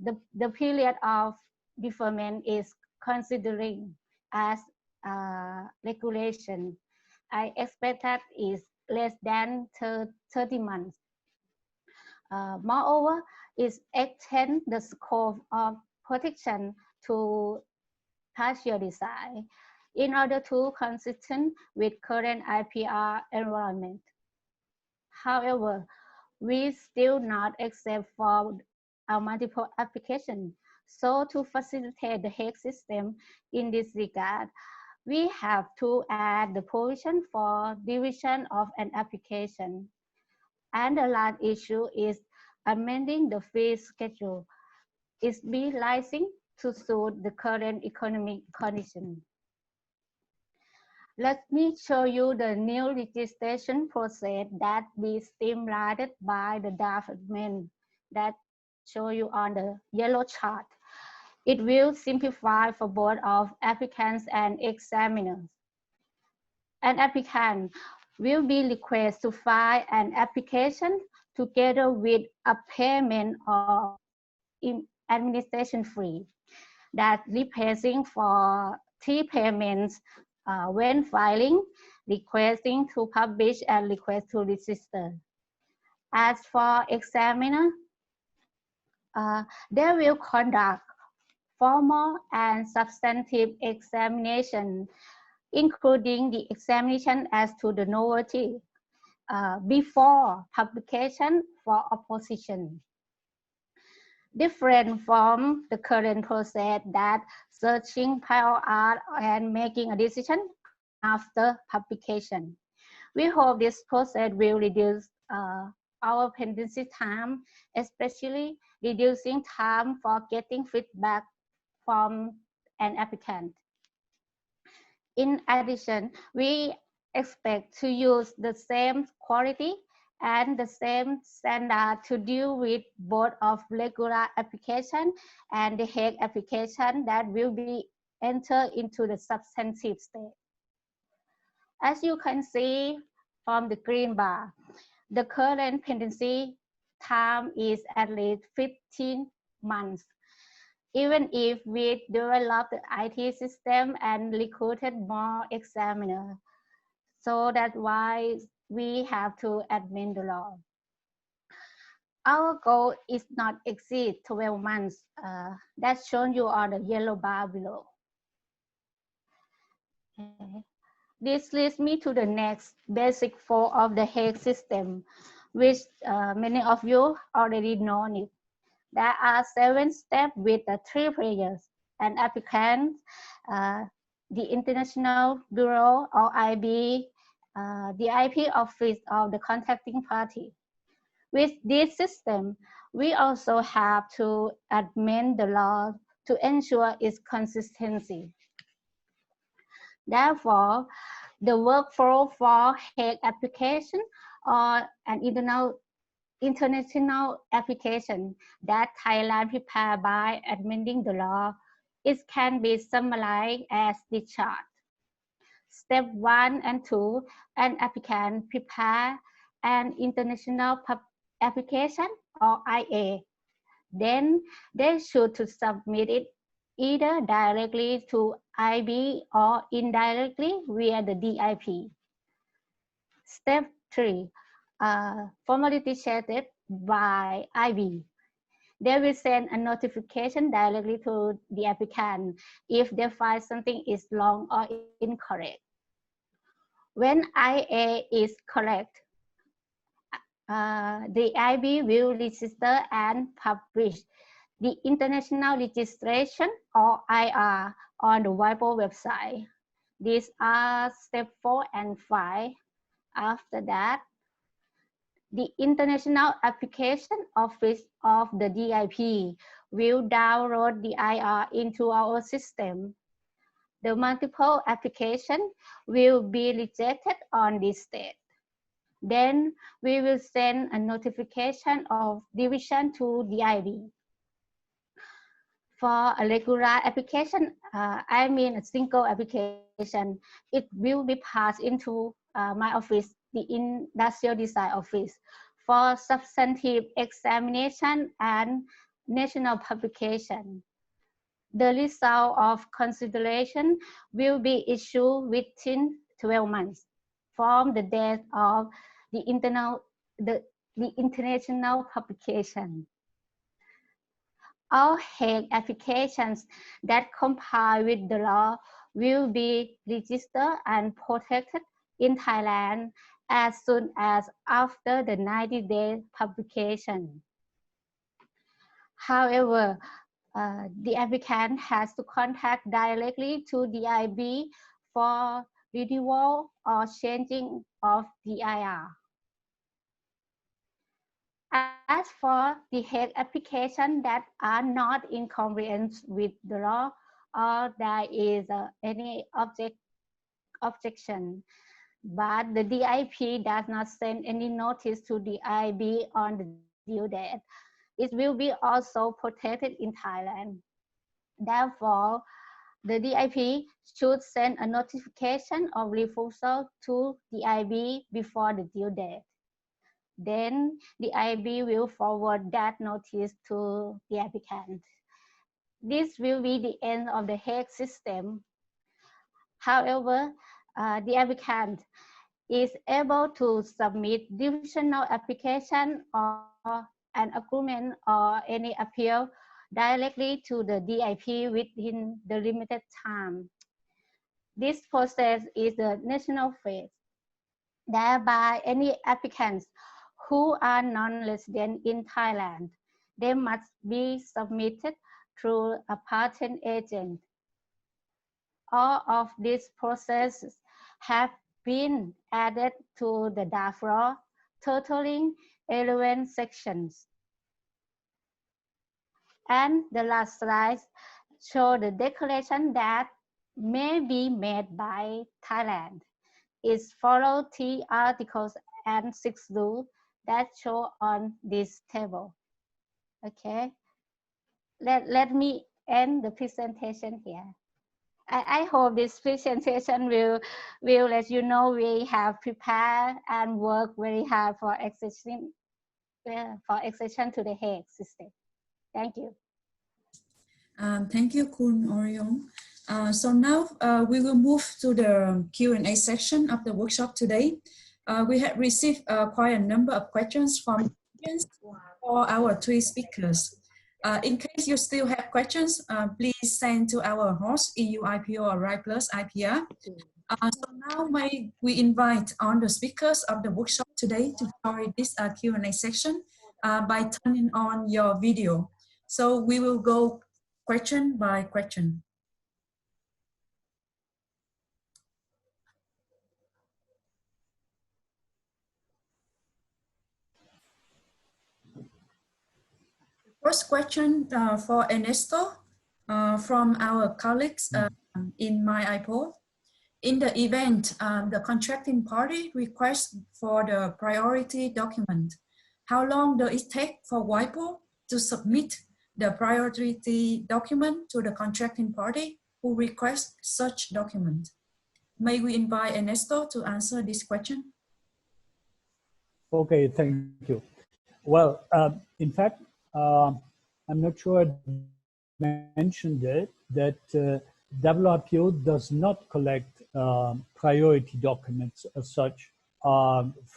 D: The period of deferment is considering as regulation. I expect that is less than 30 months. Moreover, it extends the scope of protection to partial design in order to consistent with current IPR environment. However, we still not accept for our multiple applications. So to facilitate the Hague system in this regard, we have to add the provision for division of an application. And the last issue is amending the fee schedule. It's be licensed to suit the current economic condition. Let me show you the new registration process that be streamlined by the draft amendment that show you on the yellow chart. It will simplify for both of applicants and examiners. An applicant will be required to file an application together with a payment of administration fee that replacing for 3 payments when filing, requesting to publish, and request to register. As for examiner, they will conduct formal and substantive examination, including the examination as to the novelty before publication for opposition. Different from the current process that searching prior art and making a decision after publication. We hope this process will reduce our pendency time, especially reducing time for getting feedback from an applicant. In addition, we expect to use the same quality and the same standard to deal with both of regular application and the Hague application that will be entered into the substantive stage. As you can see from the green bar, the current pendency time is at least 15 months. Even if we developed the IT system and recruited more examiners, so that's why we have to amend the law. Our goal is not exceed 12 months. That's shown you on the yellow bar below. Okay. This leads me to the next basic four of the Hague system, which many of you already know it. There are 7 steps with the 3 players: an applicant, the International Bureau or IB, the IP office of the contacting party. With this system, we also have to amend the law to ensure its consistency. Therefore, the workflow for Hague application or an international application that Thailand prepared by amending the law, it can be summarized as the chart. Step 1 and 2, an applicant prepare an international application or IA. Then they should to submit it either directly to IB or indirectly via the DIP. Step 3, formality checked by IB. They will send a notification directly to the applicant if they find something is wrong or incorrect. When IA is correct, the IB will register and publish the international registration or IR on the WIPO website. These are step 4 and 5. After that, the International Application Office of the DIP will download the IR into our system. The multiple application will be rejected on this stage. Then we will send a notification of division to the IB. For a regular application, I mean a single application, it will be passed into my office, the Industrial Design Office, for substantive examination and national publication. The result of consideration will be issued within 12 months from the date of the international publication. All Hague applications that comply with the law will be registered and protected in Thailand as soon as after the 90-day publication. However, the applicant has to contact directly to the IB for renewal or changing of the IR. As for the Hague application that are not in compliance with the law or there is any objection, but the DIP does not send any notice to the IB on the due date, it will be also protected in Thailand. Therefore, The DIP should send a notification of refusal to the IB before the due date. Then the IB will forward that notice to the applicant. This will be the end of the Hague system. However, the applicant is able to submit divisional application or an agreement or any appeal directly to the DIP within the limited time. This process is the national phase. Thereby, any applicants who are non-resident in Thailand, they must be submitted through a patent agent. All of these processes have been added to the draft law, totaling 11 sections. And the last slide shows the declaration that may be made by Thailand. It follows 3 articles and 6 rules that show on this table. Okay, let me end the presentation here. I hope this presentation will let you know we have prepared and worked very hard for accession to the Hague system. Thank you.
A: Thank you, Kun Orion. So now we will move to the Q&A section of the workshop today. We have received quite a number of questions from students for our 3 speakers. In case you still have questions, please send to our host, EU-IPO or ARISE+IPR. So now may we invite on the speakers of the workshop today to join this Q&A section by turning on your video. So we will go question by question. First question for Ernesto from our colleagues in MyIPO. In the event the contracting party requests for the priority document, how long does it take for WIPO to submit the priority document to the contracting party who requests such document? May we invite Ernesto to answer this question?
B: Okay, thank you. Well, in fact, I'm not sure I mentioned it, that WIPO does not collect priority documents as such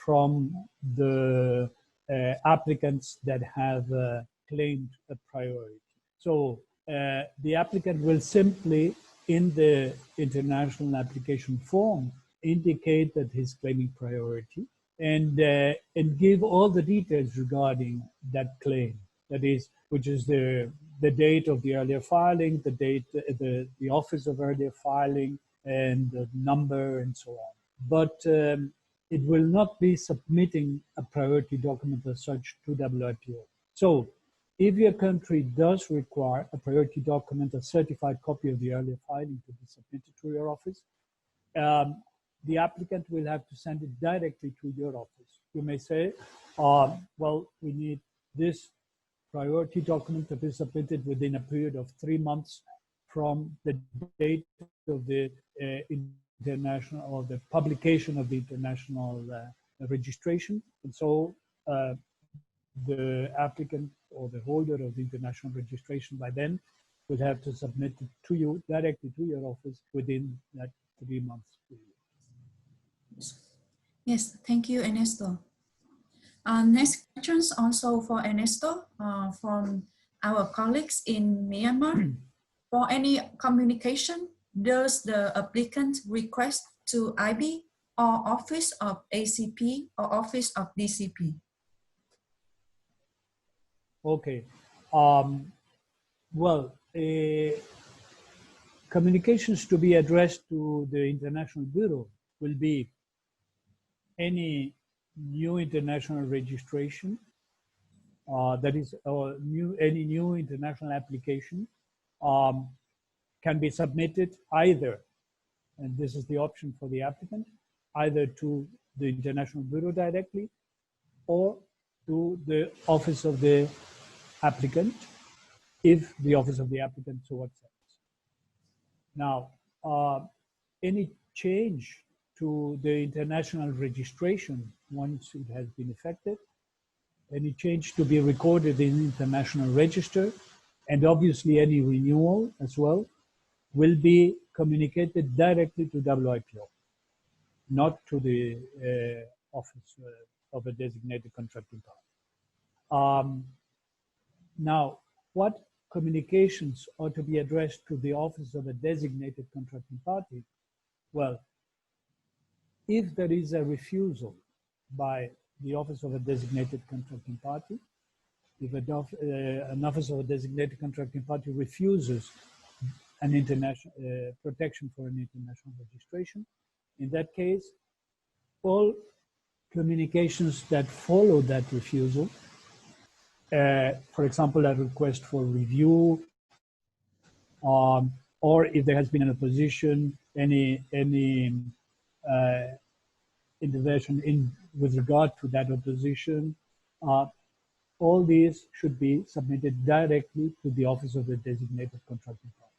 B: from the applicants that have claimed a priority. So the applicant will simply, in the international application form, indicate that he's claiming priority and give all the details regarding that claim. That is, which is the date of the earlier filing, the date, the office of earlier filing, and the number, and so on. But it will not be submitting a priority document as such to WIPO. So if your country does require a priority document, a certified copy of the earlier filing to be submitted to your office, the applicant will have to send it directly to your office. You may say, well, we need this priority document to be submitted within a period of 3 months from the date of the international or the publication of the international registration. And so the applicant or the holder of the international registration by then will have to submit it to you directly to your office within that 3 months period.
A: Yes, thank you, Ernesto. Next questions also for Ernesto from our colleagues in Myanmar. For any communication, does the applicant request to IB or Office of ACP or Office of DCP?
B: Okay. Well, communications to be addressed to the International Bureau will be any new international registration, that is, any new international application can be submitted either, and this is the option for the applicant, either to the International Bureau directly or to the office of the applicant, if the office of the applicant so accepts. Now, any change to the international registration once it has been effected, any change to be recorded in international register, and obviously any renewal as well, will be communicated directly to WIPO, not to the office of a designated contracting party. Now, what communications are to be addressed to the office of a designated contracting party? Well, if there is a refusal by the office of a designated contracting party, if an office of a designated contracting party refuses an international protection for an international registration, in that case, all communications that follow that refusal, for example, a request for review, or if there has been an opposition, any intervention with regard to that opposition, all these should be submitted directly to the office of the designated contracting party.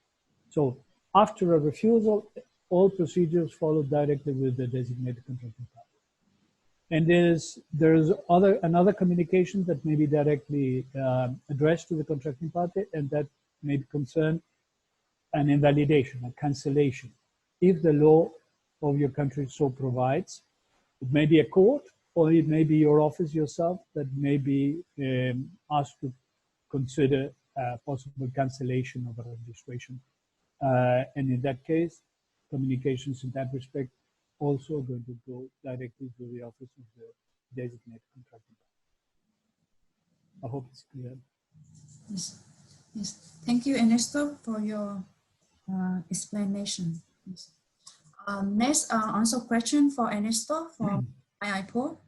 B: So after a refusal, all procedures follow directly with the designated contracting party. And there's another communication that may be directly addressed to the contracting party, and that may concern an invalidation, a cancellation. If the law of your country so provides, it may be a court, or it may be your office yourself that may be asked to consider a possible cancellation of a registration. And in that case, communications in that respect also are going to go directly to the office of the designated contracting party. I hope it's clear.
A: Yes. Yes. Thank you, Ernesto, for your explanation. Yes. Next, also question for Ernesto from IIPO.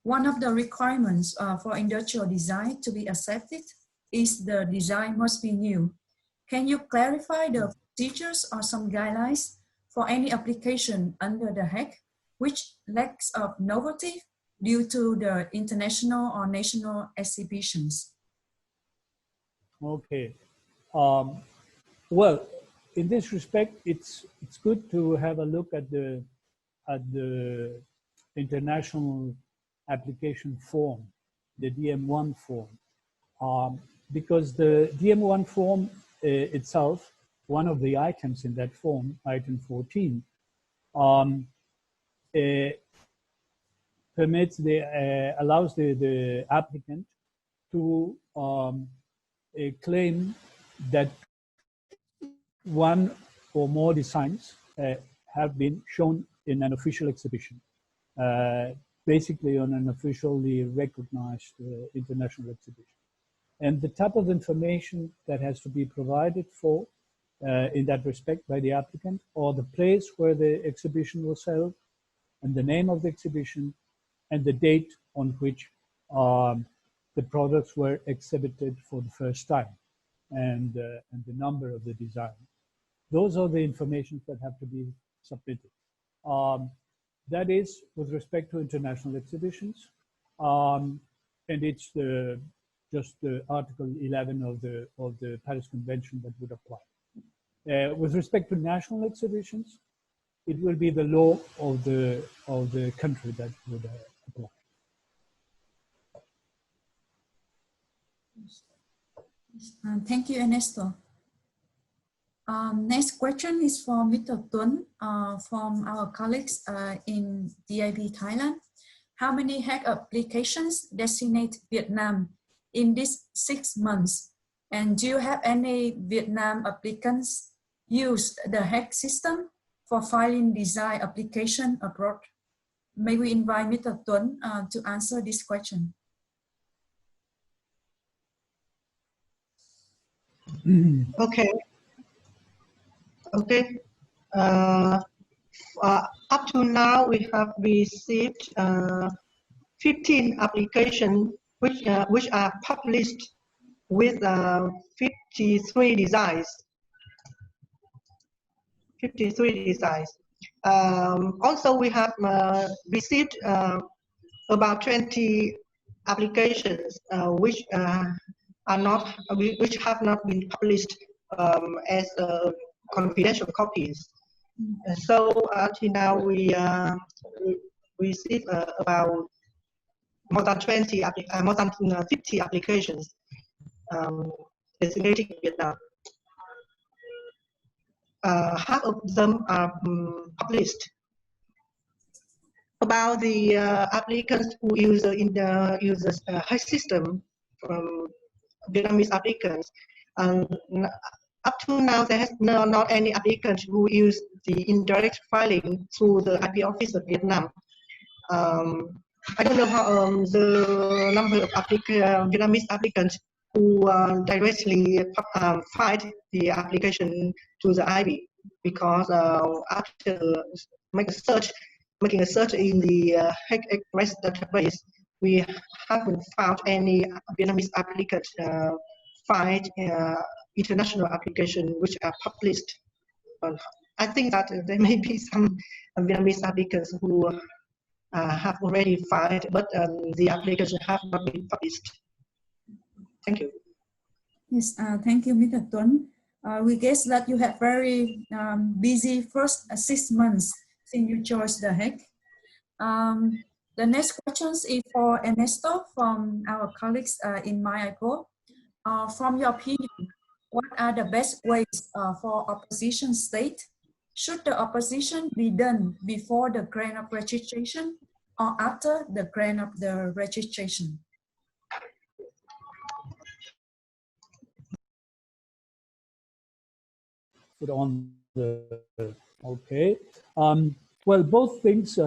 A: One of the requirements for industrial design to be accepted is the design must be new. Can you clarify the procedures or some guidelines for any application under the Hague which lacks of novelty due to the international or national exhibitions?
B: Okay. Well, in this respect, it's good to have a look at the international application form, the DM1 form, because the DM1 form itself, one of the items in that form, item 14, permits allows the applicant to claim that one or more designs have been shown in an official exhibition, basically on an officially recognized international exhibition. And the type of information that has to be provided for in that respect by the applicant, or the place where the exhibition was held, and the name of the exhibition, and the date on which the products were exhibited for the first time, and the number of the design. Those are the information that have to be submitted. That is with respect to international exhibitions, and it's just the Article 11 of the Paris Convention that would apply. With respect to national exhibitions, it will be the law of the country that would apply.
A: Thank you, Ernesto. Next question is for Mr. Tuấn from our colleagues in DIB Thailand. How many Hague applications designate Vietnam in these 6 months? And do you have any Vietnam applicants use the Hague system for filing design application abroad? May we invite Mr. Tuấn to answer this question?
C: Okay. Okay. Up to now, we have received 15 applications which are published with 53 designs. 53 designs. Also, we have received about 20 applications which have not been published as confidential copies. So until now, we received about more than 50 applications designated in Vietnam. Half of them are published. About the applicants who use the Hague system from Vietnamese applicants, up to now there has not any applicant who use the indirect filing through the IP office of Vietnam. I don't know how the number of Vietnamese applicants who directly filed the application to the IB, because after making a search in the Hague Express database, we haven't found any Vietnamese applicants filed international application which are published. I think that there may be some Vietnamese applicants who have already filed, but the application have not been published. Thank you.
A: Yes, thank you, Mr. Tuấn. We guess that you had very busy first 6 months since you chose the Hague. The next question is for Ernesto from our colleagues in MyIPO. From your opinion, what are the best ways for opposition state? Should the opposition be done before the grant of registration or after the grant of the registration?
B: Put on the okay. Well, both things,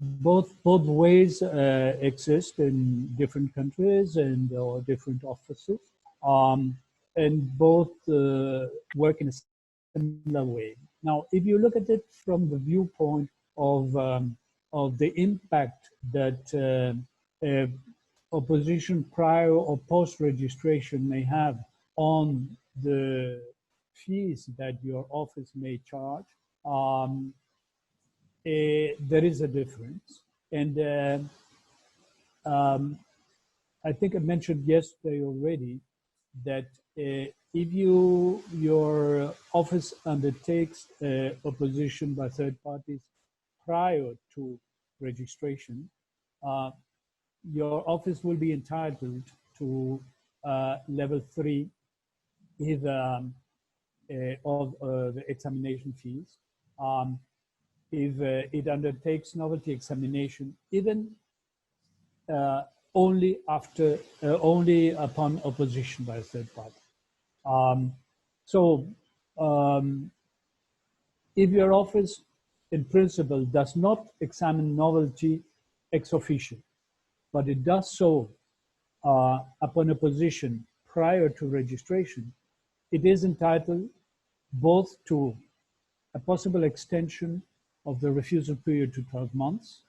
B: both ways exist in different countries and or different offices, and both work in a similar way. Now, if you look at it from the viewpoint of the impact that opposition prior or post-registration may have on the fees that your office may charge, there is a difference. And I think I mentioned yesterday already that if your office undertakes opposition by third parties prior to registration, your office will be entitled to level 3 either of the examination fees. If it undertakes novelty examination, even only upon opposition by a third party. If your office, in principle, does not examine novelty ex officio, but it does so upon opposition prior to registration, it is entitled both to a possible extension of the refusal period to 12 months,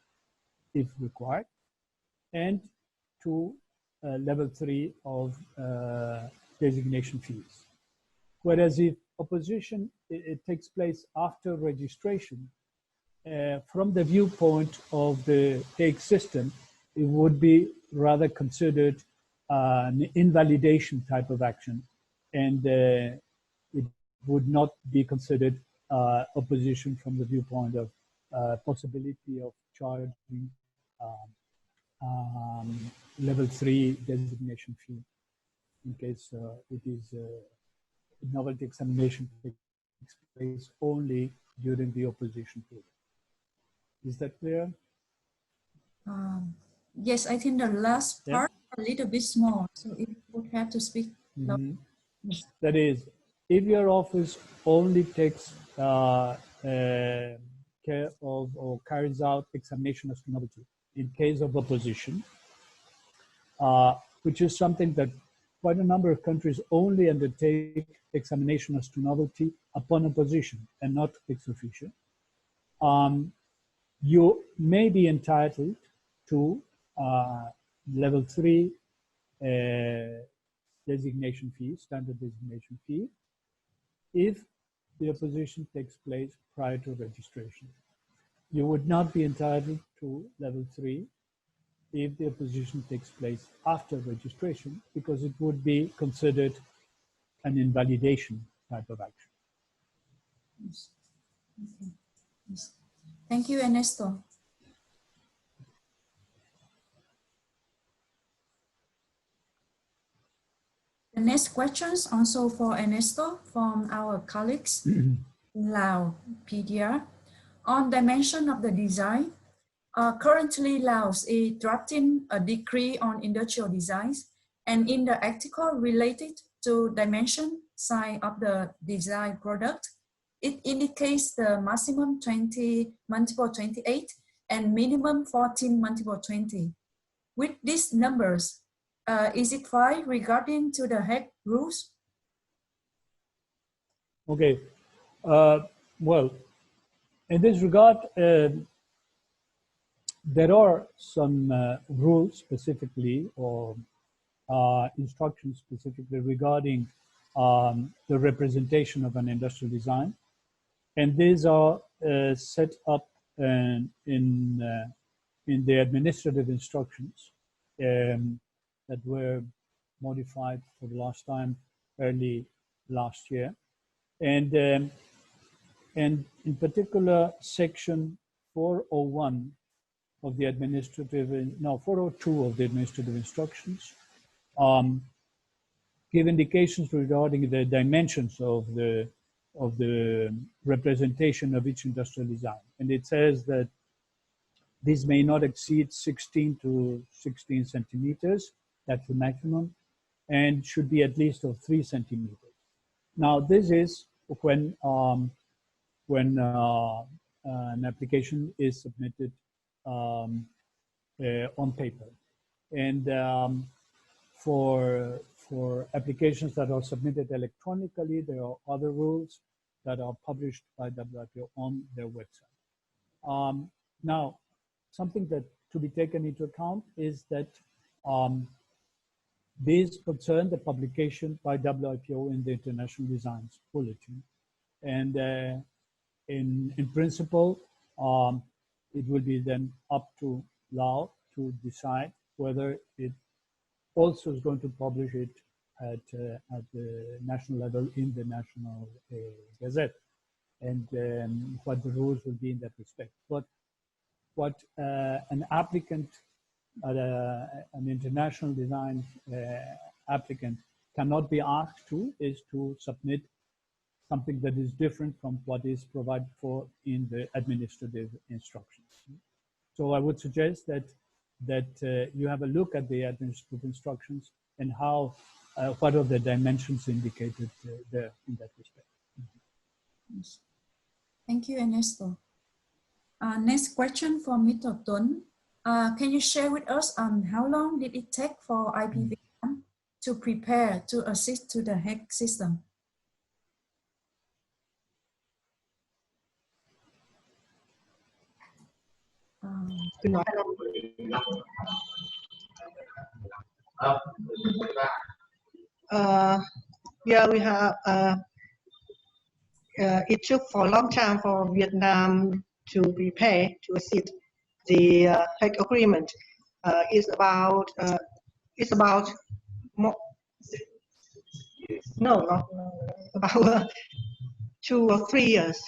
B: if required, and to level 3 of designation fees. Whereas if opposition it takes place after registration, from the viewpoint of the Hague system, it would be rather considered an invalidation type of action, and it would not be considered opposition from the viewpoint of possibility of charging level 3 designation fee in case it is novelty examination takes place only during the opposition period. Is that clear?
A: Yes, I think the last part a little bit small, so it would have to speak. Yes.
B: That is, if your office only takes care of or carries out examination as to novelty in case of opposition, which is something that quite a number of countries only undertake examination as to novelty upon opposition and not ex officio, you may be entitled to level 3 designation fee, standard designation fee, if the opposition takes place prior to registration. You would not be entitled to level 3 if the opposition takes place after registration, because it would be considered an invalidation type of action.
A: Yes. Okay. Yes. Thank you, Ernesto. The next questions also for Ernesto from our colleagues in Laos PDR. On dimension of the design, currently Laos is drafting a decree on industrial designs, and in the article related to dimension size of the design product, it indicates the maximum 20 multiple 28 and minimum 14 multiple 20. With these numbers, is it fine regarding to the Hague rules?
B: Okay. Well, in this regard, there are some rules specifically or instructions specifically regarding the representation of an industrial design. And these are set up in the administrative instructions that were modified for the last time early last year. And in particular, section 401 of the administrative, no, 402 of the administrative instructions give indications regarding the dimensions of the representation of each industrial design. And it says that these may not exceed 16 to 16 centimeters, that's the maximum, and should be at least of 3 centimeters. Now, this is when an application is submitted on paper. And for applications that are submitted electronically, there are other rules that are published by WIPO on their website. Now, something that to be taken into account is that these concern the publication by WIPO in the International Designs Bulletin. And in principle, it will be then up to Laos to decide whether it also is going to publish it at the national level in the National Gazette, and what the rules will be in that respect. But what an applicant, an international design applicant cannot be asked to is to submit something that is different from what is provided for in the administrative instructions. So I would suggest that you have a look at the administrative instructions and how what are the dimensions indicated there in that respect.
A: Yes. Thank you, Ernesto. Next question from Mr. Tuấn. Can you share with us how long did it take for IPVM to prepare to assist to the Hague system?
C: Yeah, we have. It took for a long time for Vietnam to prepare to assist the Hague Agreement. It's about more, about 2 or 3 years.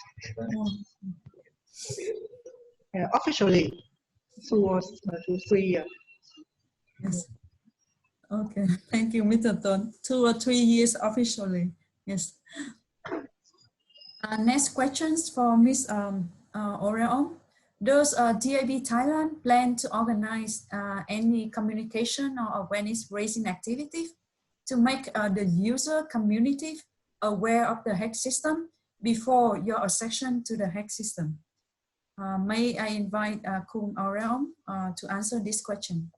C: Officially, 2 or 3 years.
A: Yes. Okay, thank you, Mr. Tuấn. 2 or 3 years officially. Yes. Next questions for Ms. Oreon. Does DAB Thailand plan to organize any communication or awareness raising activity to make the user community aware of the Hague system before your accession to the Hague system? May I invite Khun Oreon to answer this question?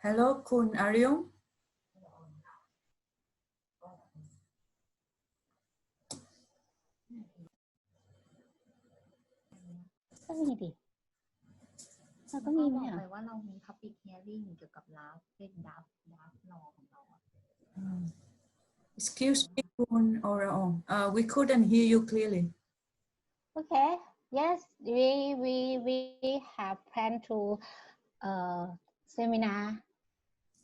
A: Hello, Khun Arion.
D: Có gì đi? Sao có nghiไหม
E: ไปว่าเรามี public hearing เกี่ยวกับเป็นdraft law ของเรา
A: Excuse me, Khun Orion. We couldn't hear you clearly.
D: Okay. Yes, we have planned to seminar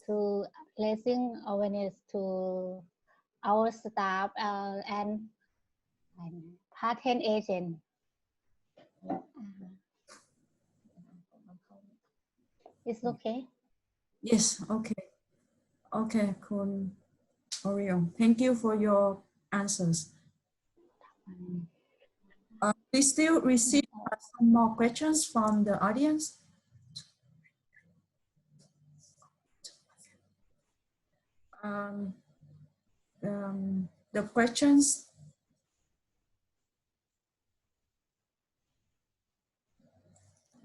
D: to raising awareness to our staff and patent agent. It's okay.
A: Yes, okay. Okay, cool. Orion, thank you for your answers. We still receive some more questions from the audience. The questions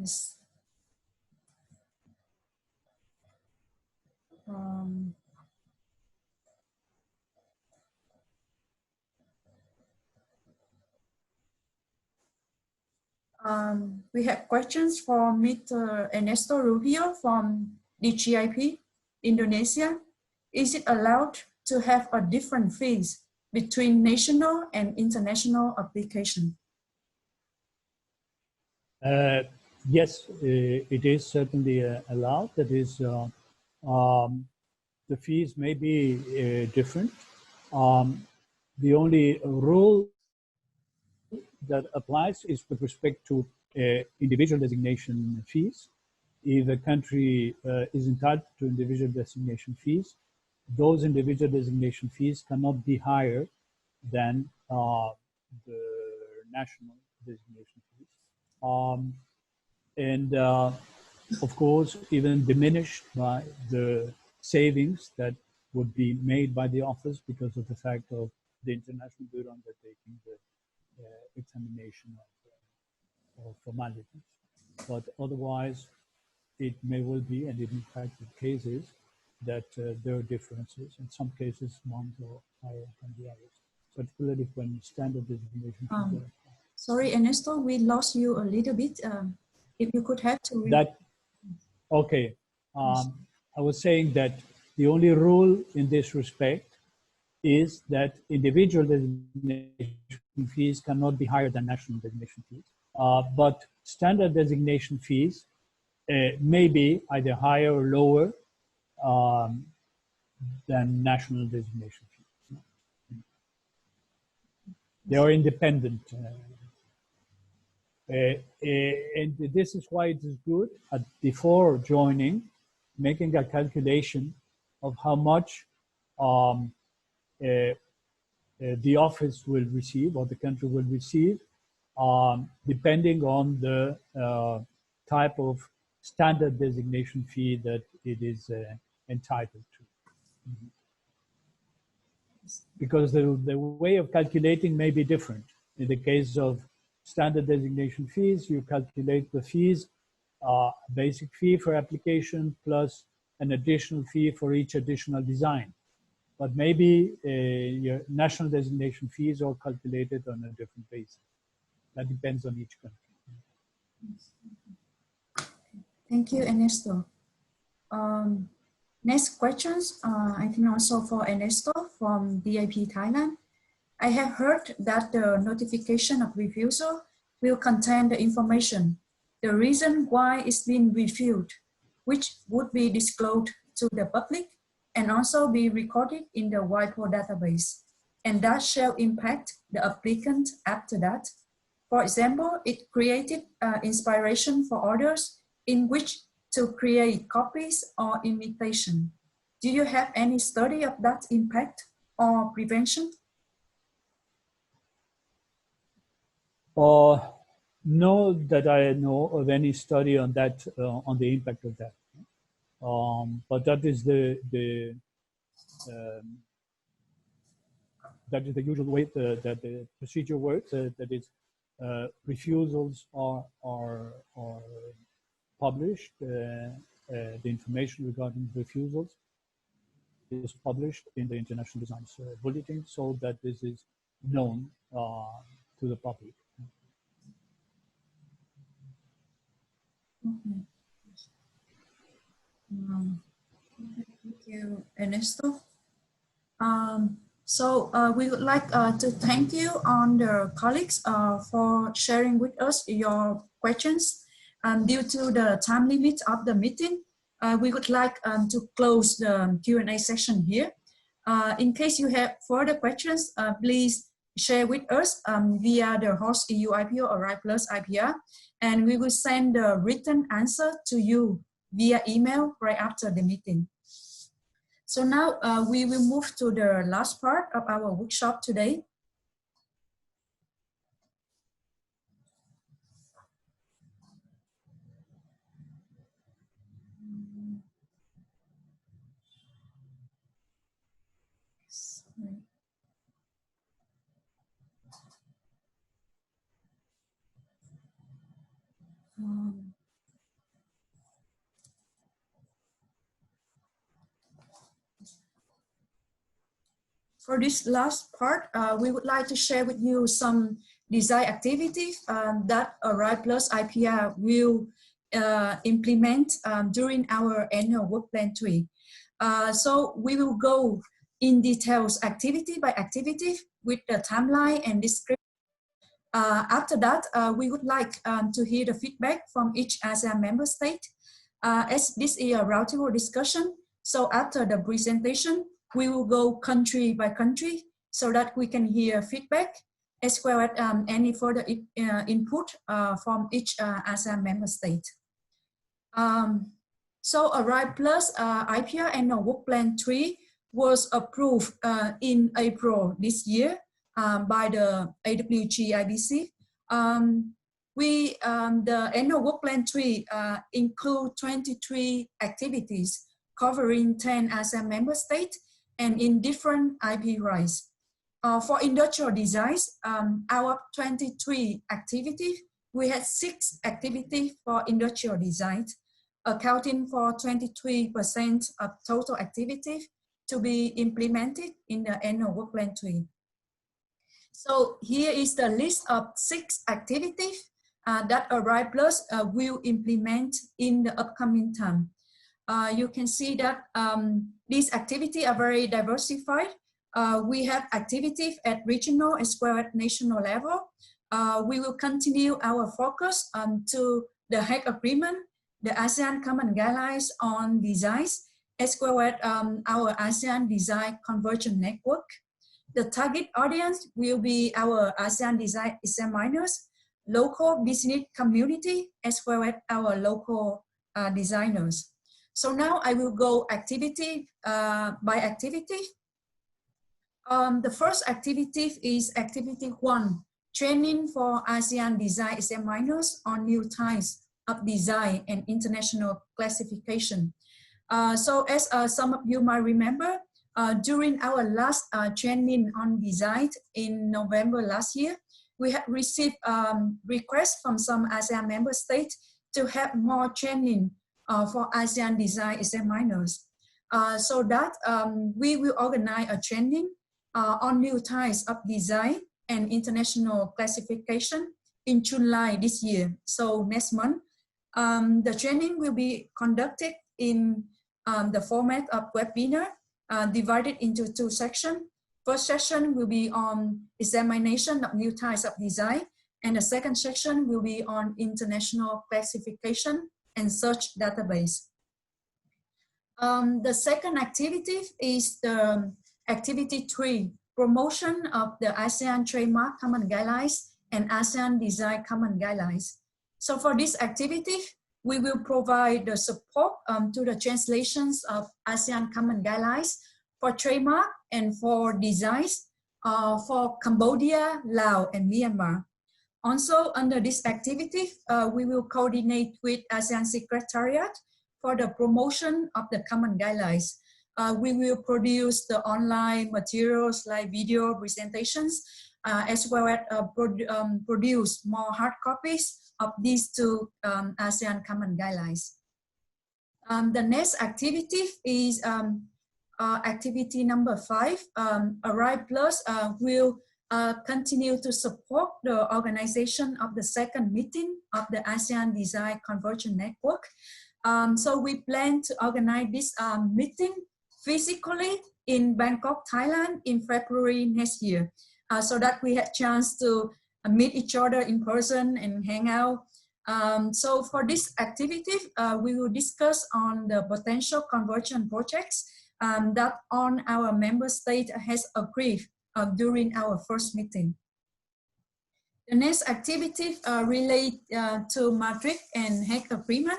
A: is we have questions from Mr. Ernesto Rubio from DGIP, Indonesia. Is it allowed to have a different fees between national and international application?
B: Yes, it is certainly allowed. That is, the fees may be different. The only rule that applies is with respect to individual designation fees. If a country is entitled to individual designation fees, those individual designation fees cannot be higher than the national designation fees. Of course, even diminished by the savings that would be made by the office because of the fact of the international bureau undertaking the examination of formalities. But otherwise, it may well be, and in fact the case is, that there are differences. In some cases, ones are higher than the others, particularly when standard designation fees are.
A: Sorry, Ernesto, we lost you a little bit. If you could have to...
B: Okay. I was saying that the only rule in this respect is that individual designation fees cannot be higher than national designation fees. But standard designation fees may be either higher or lower than national designation fees. They are independent. And this is why it is good before joining, making a calculation of how much the office will receive or the country will receive, depending on the type of standard designation fee that it is entitled to. Because the way of calculating may be different. In the case of standard designation fees, you calculate the fees, basic fee for application plus an additional fee for each additional design. But maybe your national designation fees are calculated on a different basis. That depends on each country.
A: Thank you, Ernesto. Next questions, I think also for Ernesto from DIP Thailand. I have heard that the notification of refusal will contain the information, the reason why it's been refused, which would be disclosed to the public and also be recorded in the WIPO database, and that shall impact the applicant after that. For example, it created inspiration for others in which to create copies or imitation. Do you have any study of that impact or prevention?
B: No, that I know of any study on that, on the impact of that. But that is the usual way that the procedure works. That is, refusals are published. The information regarding refusals is published in the International Design Bulletin, so that this is known to the public.
A: Okay. Thank you, Ernesto. So we would like to thank you on the colleagues for sharing with us your questions. Due to the time limit of the meeting, we would like to close the Q&A session here. In case you have further questions, please share with us via the host EU IPO or ARISE+IPR, and we will send the written answer to you via email right after the meeting. So now we will move to the last part of our workshop today. For this last part, we would like to share with you some design activities that ARISE+IPR will implement during our annual work plan 3. So we will go in details activity by activity with the timeline and description. After that, we would like to hear the feedback from each ASEAN member state. As this is a roundtable discussion, so after the presentation, we will go country by country so that we can hear feedback as well as any further input from each ASEAN member state. So ARISE+IPR annual work plan 3 was approved in April this year by the AWG-IBC. The annual work plan 3 include 23 activities covering 10 ASEAN member states and in different IP rights. For industrial designs, out of 23 activities, we had 6 activities for industrial design, accounting for 23% of total activities to be implemented in the annual work plan 3. So here is the list of 6 activities that ARISE+ will implement in the upcoming time. You can see that these activities are very diversified. We have activities at regional as well as national level. We will continue our focus to the Hague Agreement, the ASEAN Common Guidelines on Designs, as well as our ASEAN Design Convergence Network. The target audience will be our ASEAN design examiners, local business community, as well as our local designers. So now I will go activity by activity. The first activity is activity 1, training for ASEAN design examiners on new types of design and international classification. So as some of you might remember, during our last training on design in November last year, we had received requests from some ASEAN member states to have more training for ASEAN design examiners. So that we will organize a training on new types of design and international classification in July this year. So next month, the training will be conducted in the format of webinar, divided into 2 sections. First section will be on examination of new types of design, and the second section will be on international classification and search database. The second activity is the activity 3, promotion of the ASEAN Trademark Common Guidelines and ASEAN Design Common Guidelines. So for this activity, we will provide the support to the translations of ASEAN Common Guidelines for trademark and for designs for Cambodia, Laos, and Myanmar. Also, under this activity, we will coordinate with ASEAN Secretariat for the promotion of the common guidelines. We will produce the online materials like video presentations, as well as produce more hard copies of these 2 ASEAN common guidelines. The next activity is activity number 5. ARISE+ will continue to support the organization of the second meeting of the ASEAN Design Convergence Network. So we plan to organize this meeting physically in Bangkok, Thailand in February next year, so that we had chance to meet each other in person and hang out. So for this activity, we will discuss on the potential conversion projects that on our member state has agreed during our first meeting. The next activity relate to Madrid and Hague Agreement.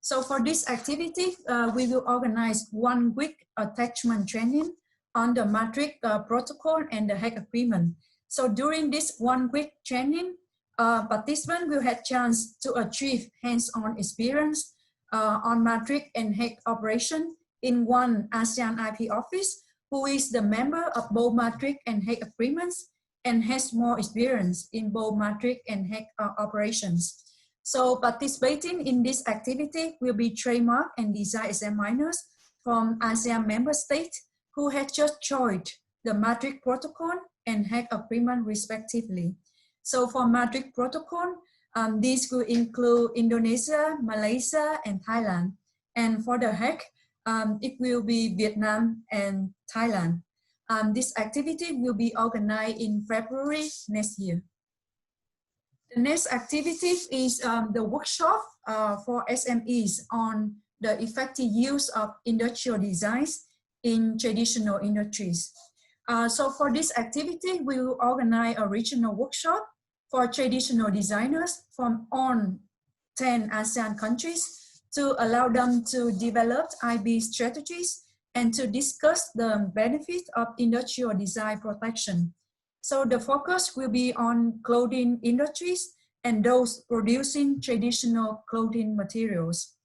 A: So for this activity, we will organize 1 week attachment training on the Madrid Protocol and the Hague Agreement. So during this 1 week training, participants will have chance to achieve hands-on experience on Madrid and Hague operation in one ASEAN IP office, who is the member of both Madrid and Hague agreements and has more experience in both Madrid and Hague operations. So participating in this activity will be trademark and design examiners from ASEAN member states who have just joined the Madrid Protocol and Hague Agreement respectively. So for Madrid Protocol, this will include Indonesia, Malaysia, and Thailand. And for the Hague, it will be Vietnam and Thailand. This activity will be organized in February next year. The next activity is the workshop for SMEs on the effective use of industrial designs in traditional industries. So for this activity, we will organize a regional workshop for traditional designers from all 10 ASEAN countries to allow them to develop IB strategies and to discuss the benefits of industrial design protection. So the focus will be on clothing industries and those producing traditional clothing materials.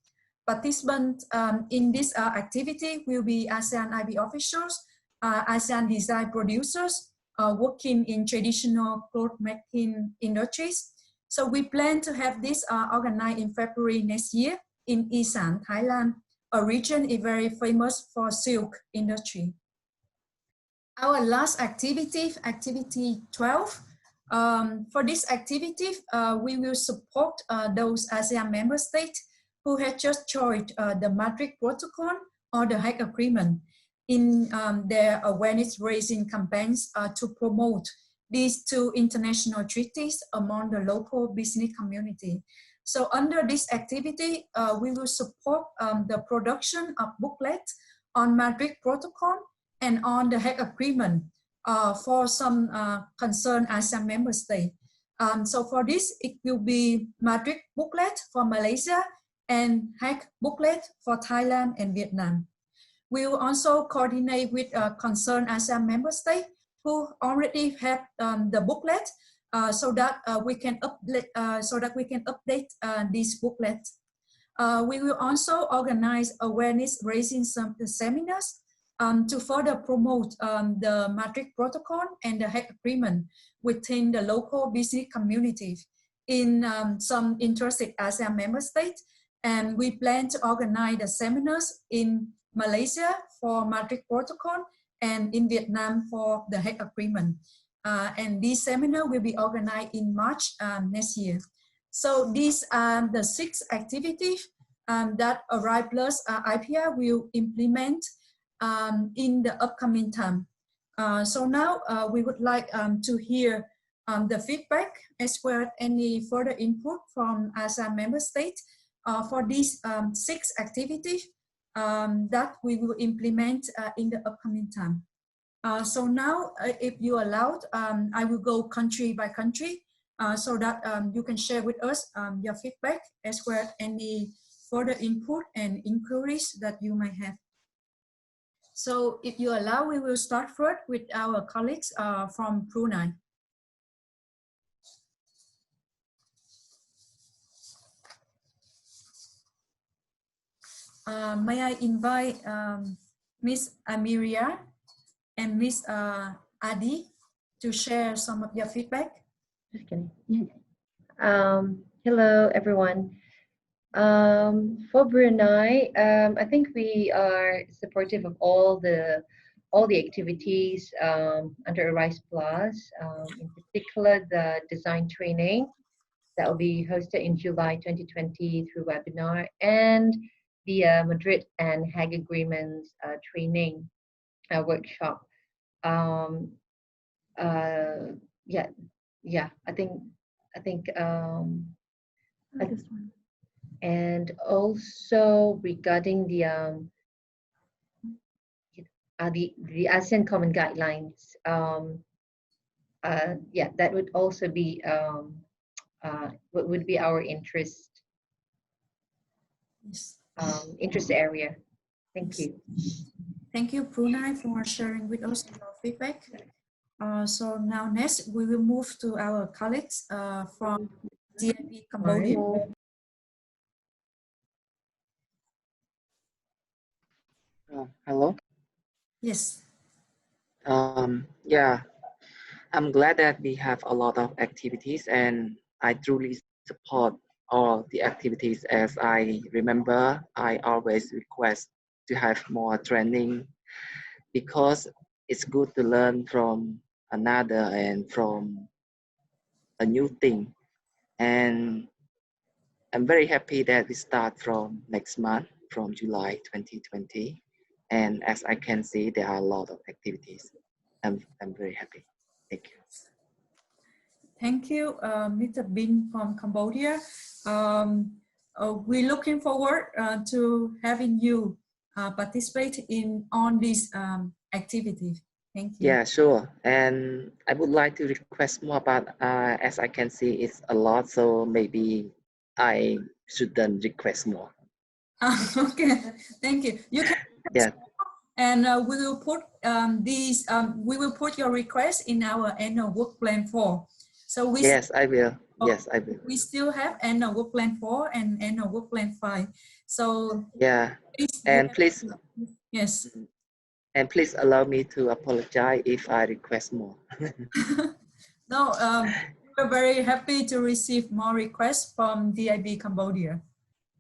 A: Participants in this activity will be ASEAN IB officials, ASEAN design producers working in traditional cloth making industries. So we plan to have this organized in February next year in ASEAN, Thailand, a region is very famous for silk industry. Our last activity, activity 12. For this activity, we will support those ASEAN member states who have just joined the Madrid Protocol or the Hague Agreement in their awareness raising campaigns to promote these two international treaties among the local business community. So under this activity, we will support the production of booklets on Madrid Protocol and on the Hague Agreement for some concerned ASEAN member states. So for this, it will be Madrid booklet for Malaysia and Hague booklet for Thailand and Vietnam. We will also coordinate with concerned ASEAN member states who already have the booklet so that we can update this booklet. We will also organize awareness raising seminars to further promote the Madrid Protocol and the Hague Agreement within the local business community in some interested ASEAN member states. And we plan to organize the seminars in Malaysia for Madrid Protocol and in Vietnam for the Hague Agreement. And this seminar will be organized in March next year. So these are the 6 activities that ARISE+IPR will implement in the upcoming time. So now we would like to hear the feedback as well as any further input from ASEAN member states for these 6 activities that we will implement in the upcoming time. So now, if you allowed, I will go country by country so that you can share with us your feedback as well as any further input and inquiries that you may have. So if you allow, we will start first with our colleagues from Brunei. May I invite Miss Amiria and Miss Adi to share some of your feedback?
F: Just kidding. Hello, everyone. For Brunei, I think we are supportive of all the activities under ARISE+, in particular the design training that will be hosted in July 2020 through webinar, and the Madrid and Hague agreements training workshop. Yeah, yeah. I think and also regarding the ASEAN Common Guidelines. Yeah, that would also be what would be our interest
A: Yes.
F: interest area. Thank you.
A: Thank you, Brunei, for sharing with us your feedback. So now next, we will move to our colleagues from DIB Cambodia.
G: Hello.
A: Yes.
G: Yeah, I'm glad that we have a lot of activities, and I truly support all the activities. As I remember, I always request to have more training because it's good to learn from another and from a new thing. And I'm very happy that we start from next month, from July 2020. And as I can see, there are a lot of activities. I'm very happy. Thank you.
A: Thank you, Mr. Bin from Cambodia. We're looking forward to having you participate in on this activity. Thank you.
G: Yeah, sure. And I would like to request more, but as I can see, it's a lot, so maybe I shouldn't request more.
A: Okay, thank you. You can.
G: Yeah.
A: And we will put we will put your request in our annual work plan 4. So we
G: Yes, I will. Yes, I will.
A: We still have annual work plan 4 and annual work plan 5. So
G: yeah, and please.
A: Yes.
G: And please allow me to apologize if I request more.
A: No, we're very happy to receive more requests from DIB Cambodia.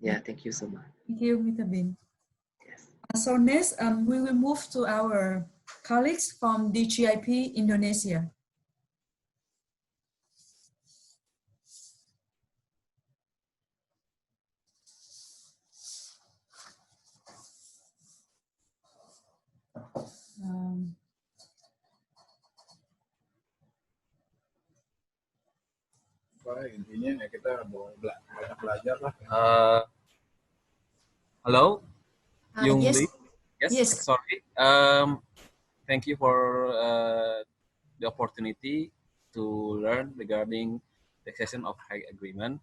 G: Yeah, thank you so much.
A: Thank you, Mr. Bin.
G: Yes.
A: So next, we will move to our colleagues from DGIP Indonesia.
H: Intinya kita banyak belajar lah.
I: Hello, Yung
A: Yes.
I: Lee. Yes. Sorry. Thank you for the opportunity to learn regarding the accession of Hague Agreement.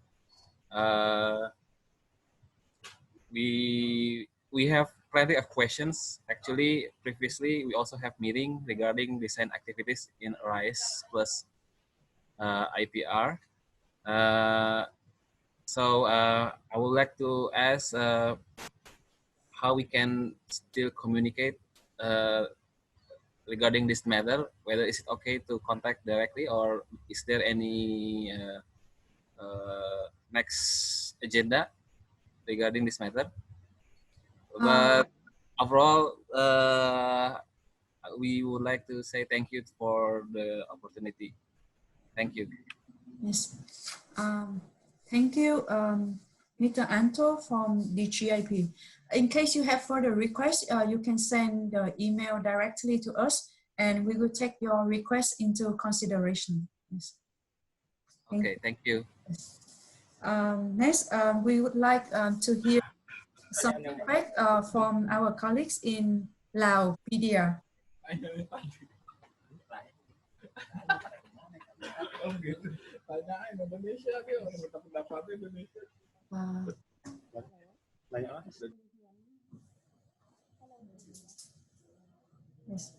I: We have plenty of questions. Actually, previously we also have meeting regarding design activities in ARISE plus IPR. So I would like to ask how we can still communicate regarding this matter, whether is it okay to contact directly or is there any next agenda regarding this matter. But overall, we would like to say thank you for the opportunity. Thank you.
A: Yes. Thank you, Mr. Anto from DGIP. In case you have further requests, you can send the email directly to us and we will take your request into consideration. Yes.
I: Thank you.
A: Next, we would like to hear some feedback from our colleagues in Laos, PDR. Yes.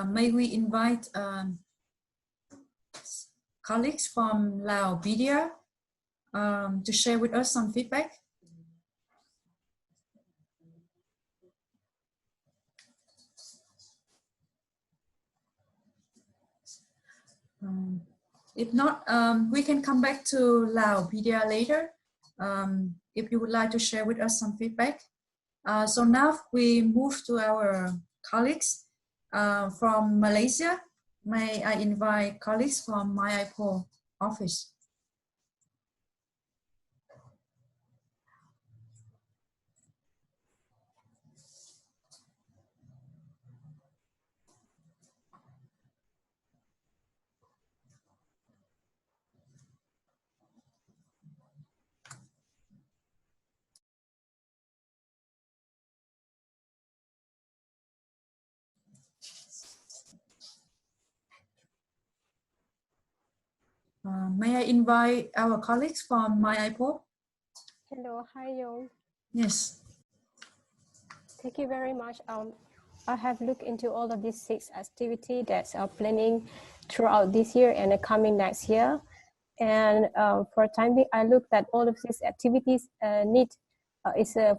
A: May we invite colleagues from Laos, PDR to share with us some feedback? If not, we can come back to Laos PDR later if you would like to share with us some feedback. So now we move to our colleagues from Malaysia. May I invite colleagues from MyIPO office? May I invite our colleagues from MyIPO?
J: Hello, hi Yong.
A: Yes.
J: Thank you very much. I have looked into all of these 6 activities that are planning throughout this year and the coming next year. And for time being, I looked at all of these activities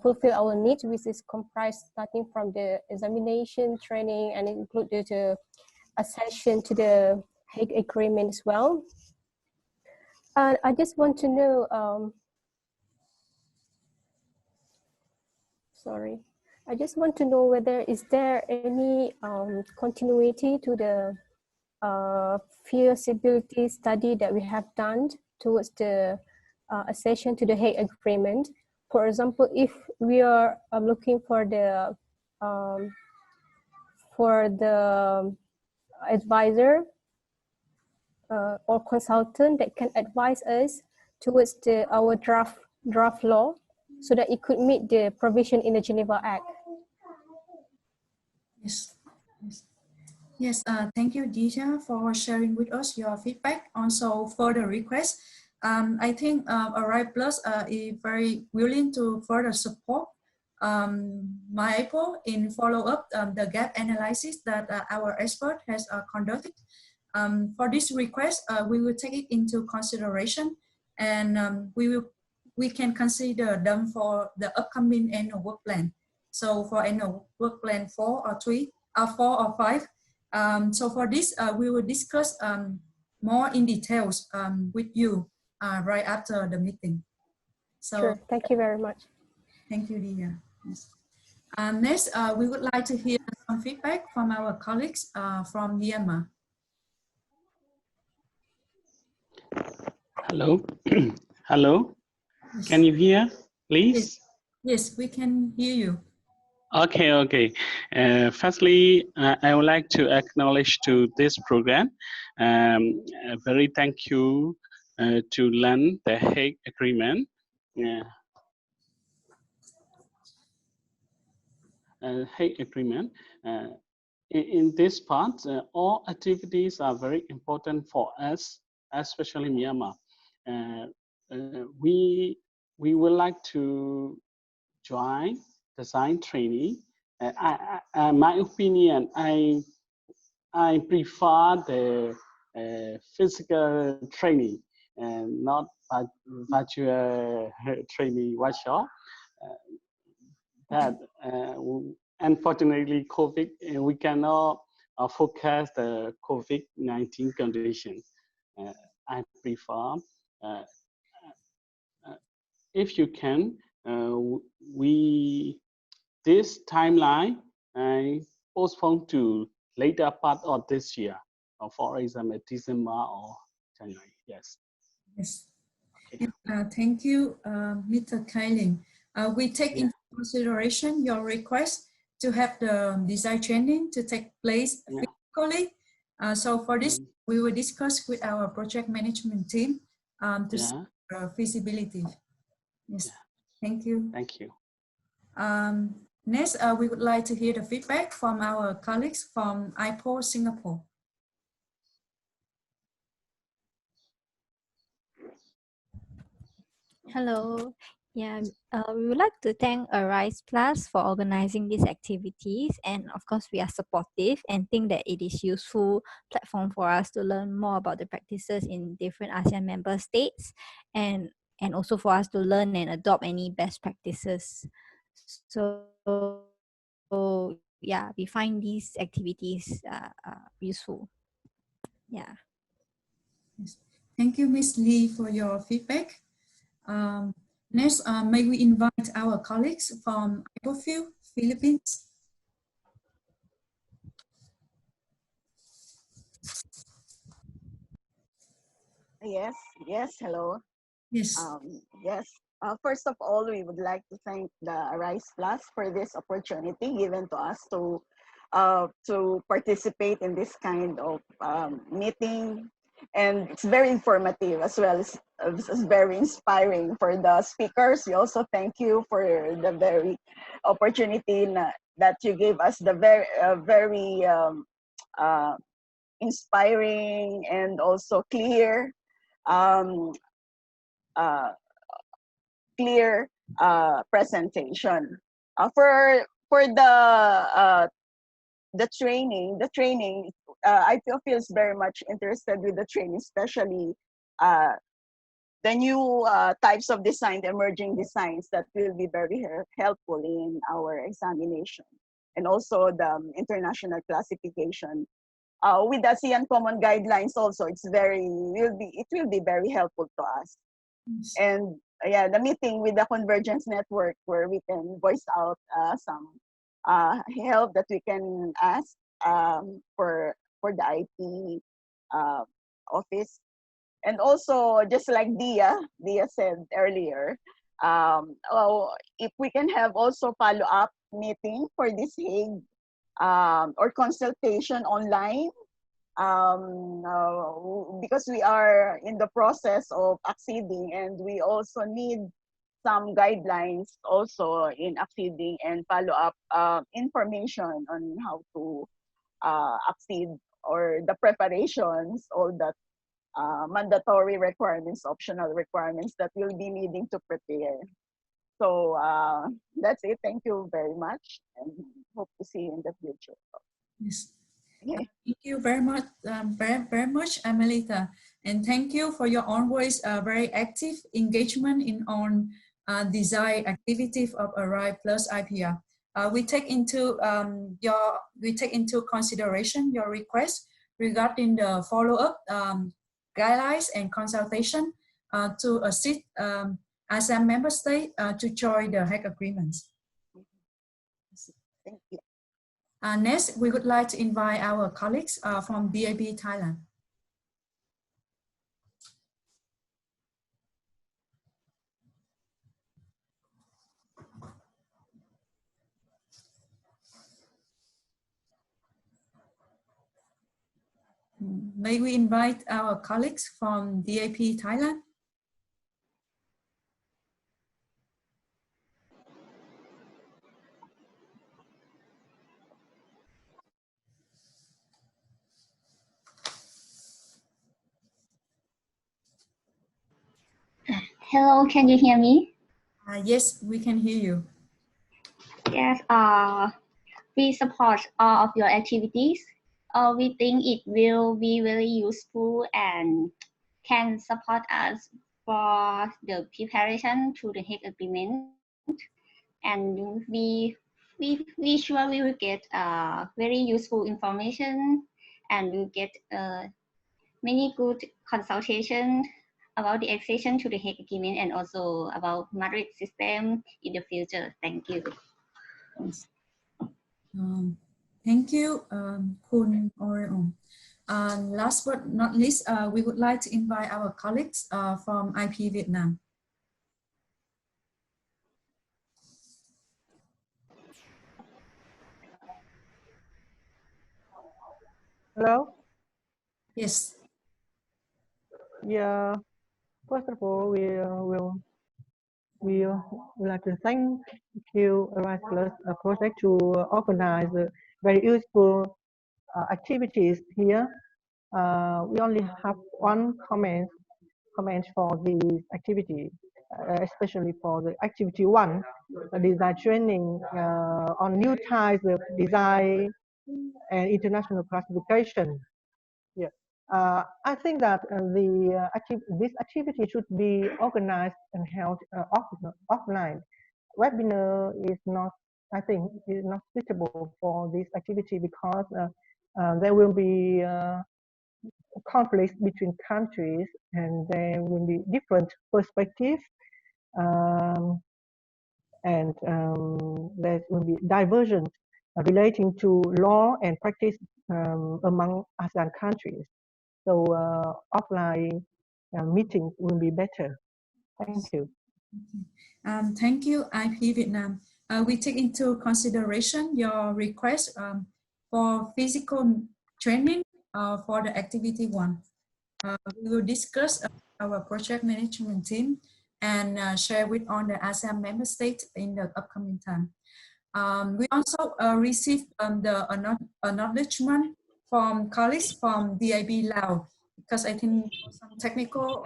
J: fulfill our needs, which is comprised starting from the examination, training, and include the accession to the Hague Agreement as well. And I just want to know, I just want to know whether is there any continuity to the feasibility study that we have done towards the accession to the Hague Agreement. For example, if we are looking for the advisor or consultant that can advise us towards our draft law, so that it could meet the provision in the Geneva Act.
A: Yes. Yes, thank you, Dija, for sharing with us your feedback. Also, further request. I think ARISE+ is very willing to further support MyIPO in follow up the gap analysis that our expert has conducted. For this request, we will take it into consideration, and we can consider them for the upcoming annual work plan. So for annual work plan 4 or 3, 4 or 5. So for this, we will discuss more in details with you right after the meeting. So
J: sure, thank you very much.
A: Thank you, Dia. Yes. Next, we would like to hear some feedback from our colleagues from Myanmar.
K: Hello. Hello. Yes. Can you hear, please?
A: Yes, we can hear you.
K: Okay. Firstly, I would like to acknowledge to this program. Very thank you to learn the Hague Agreement. Hague Agreement. In this part, all activities are very important for us, especially Myanmar. We would like to join design training. My opinion, I prefer the physical training and not virtual training workshop. That unfortunately, COVID, we cannot forecast the COVID-19 condition. I prefer, if you can, this timeline postpone to later part of this year, for example, December or January. Yes.
A: Yes. Okay. Thank you, Mr. Kailing. We take into consideration your request to have the design training to take place physically. So for this, we will discuss with our project management team to see feasibility. Yes, thank you.
K: Thank you.
A: Next, we would like to hear the feedback from our colleagues from IPO Singapore.
L: Hello. Yeah, we would like to thank ARISE+ for organizing these activities, and of course we are supportive and think that it is useful platform for us to learn more about the practices in different ASEAN member states, and also for us to learn and adopt any best practices. So yeah, we find these activities useful. Yeah.
A: Yes. Thank you, Ms. Lee, for your feedback. Next, may we invite our colleagues from IPO Philippines.
M: Yes, hello.
A: Yes.
M: First of all, we would like to thank the ARISE+ for this opportunity given to us to participate in this kind of meeting. And it's very informative as well as very inspiring for the speakers. We also thank you for the very opportunity that you gave us, the very inspiring and also clear clear presentation. For the training, I feels very much interested with the training, especially the new types of design, the emerging designs that will be very helpful in our examination, and also the international classification. With the ASEAN common guidelines also, it will be very helpful to us.
A: Yes.
M: And yeah, the meeting with the Convergence Network, where we can voice out some help that we can ask for the IT office. And also, just like Dia said earlier, if we can have also follow-up meeting for this Hague or consultation online, because we are in the process of acceding, and we also need some guidelines also in acceding and follow-up information on how to accede, or the preparations, all that mandatory requirements, optional requirements that we'll be needing to prepare. So that's it. Thank you very much, and hope to see you in the future.
A: Yes.
M: Okay.
A: Thank you very much, very much, Melita, and thank you for your always very active engagement in on design activities of ARISE+IPR. We take into consideration your request regarding the follow-up guidelines and consultation to assist ASEAN Member States to join the Hague agreements.
M: Thank you.
A: Next, we would like to invite our colleagues from DAB Thailand. May we invite our colleagues from DAP Thailand?
N: Hello, can you hear me?
A: Yes, we can hear you.
N: Yes, we support all of your activities. We think it will be very useful and can support us for the preparation to the Hague Agreement. And we sure we will get very useful information, and we'll get many good consultation about the accession to the Hague Agreement, and also about Madrid system in the future. Thank you.
A: Thank you, Kun Orion. Last but not least, we would like to invite our colleagues from IP Vietnam.
C: Hello?
A: Yes.
C: Yeah, first of all, we would like to thank you, ARISE+ project, to organize very useful activities here. We only have one comment for this activity, especially for the activity 1, design training on new types of design and international classification. Yeah. I think that this activity should be organized and held offline. Webinar is not, I think, is not suitable for this activity, because there will be conflicts between countries, and there will be different perspectives, and there will be divergence relating to law and practice among ASEAN countries. So offline meetings will be better. Thank you.
A: Thank you, IP Vietnam. We take into consideration your request for physical training for the activity 1. We will discuss our project management team and share with all the ASEAN Member States in the upcoming time. We also received the acknowledgement from colleagues from DAB Laos because I think some technical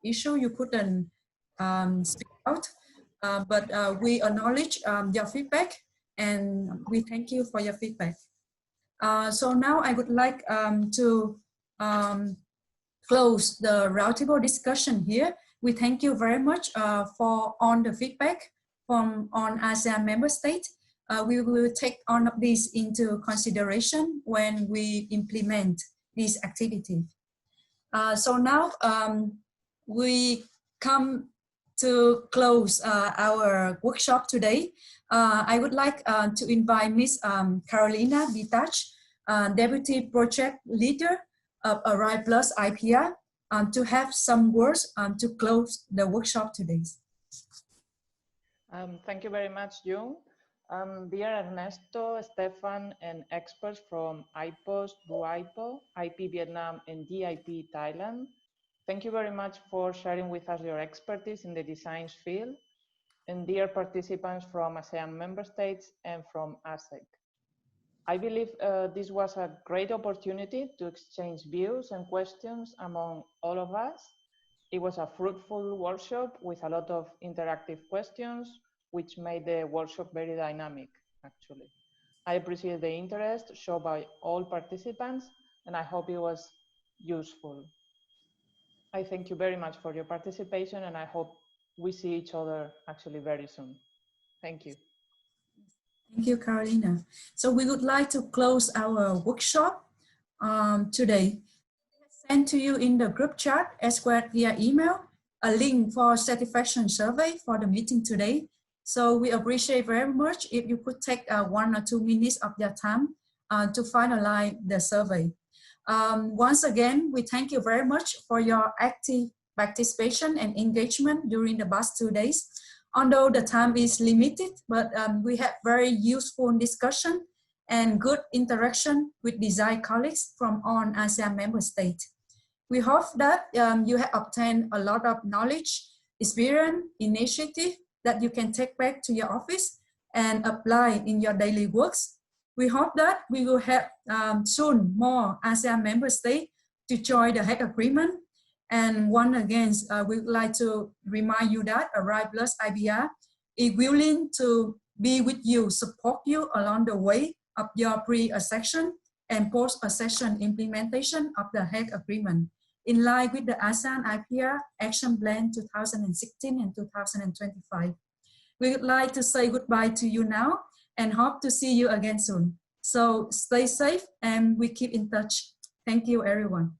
A: issue you couldn't speak out, but we acknowledge your feedback and we thank you for your feedback. So now I would like to close the roundtable discussion here. We thank you very much for all the feedback from on ASEAN member states. We will take all of these into consideration when we implement these activities. So now we come to close our workshop today. I would like to invite Ms. Carolina Vitach, Deputy Project Leader of ARISE+IPR, to have some words to close the workshop today.
O: Thank you very much, Jung. Dear Ernesto, Stefan, and experts from IPOS, BUIPO, IP Vietnam, and DIP Thailand, thank you very much for sharing with us your expertise in the design field. And dear participants from ASEAN member states and from ASEC. I believe this was a great opportunity to exchange views and questions among all of us. It was a fruitful workshop with a lot of interactive questions, which made the workshop very dynamic, actually. I appreciate the interest shown by all participants, and I hope it was useful. I thank you very much for your participation, and I hope we see each other actually very soon. Thank you.
A: Thank you, Carolina. So we would like to close our workshop today. Send to you in the group chat as well via email a link for satisfaction survey for the meeting today. So we appreciate very much if you could take 1 or 2 minutes of your time to finalize the survey. Once again, we thank you very much for your active participation and engagement during the past 2 days. Although the time is limited, but we had very useful discussion and good interaction with design colleagues from all ASEAN member states. We hope that you have obtained a lot of knowledge, experience, initiative that you can take back to your office and apply in your daily works. We hope that we will have soon more ASEAN member states to join the Hague Agreement. And once again, we would like to remind you that ARISE+IPR is willing to be with you, support you along the way of your pre-accession and post-accession implementation of the Hague Agreement, in line with the ASEAN IPR Action Plan 2016 and 2025. We would like to say goodbye to you now and hope to see you again soon. So stay safe and we keep in touch. Thank you, everyone.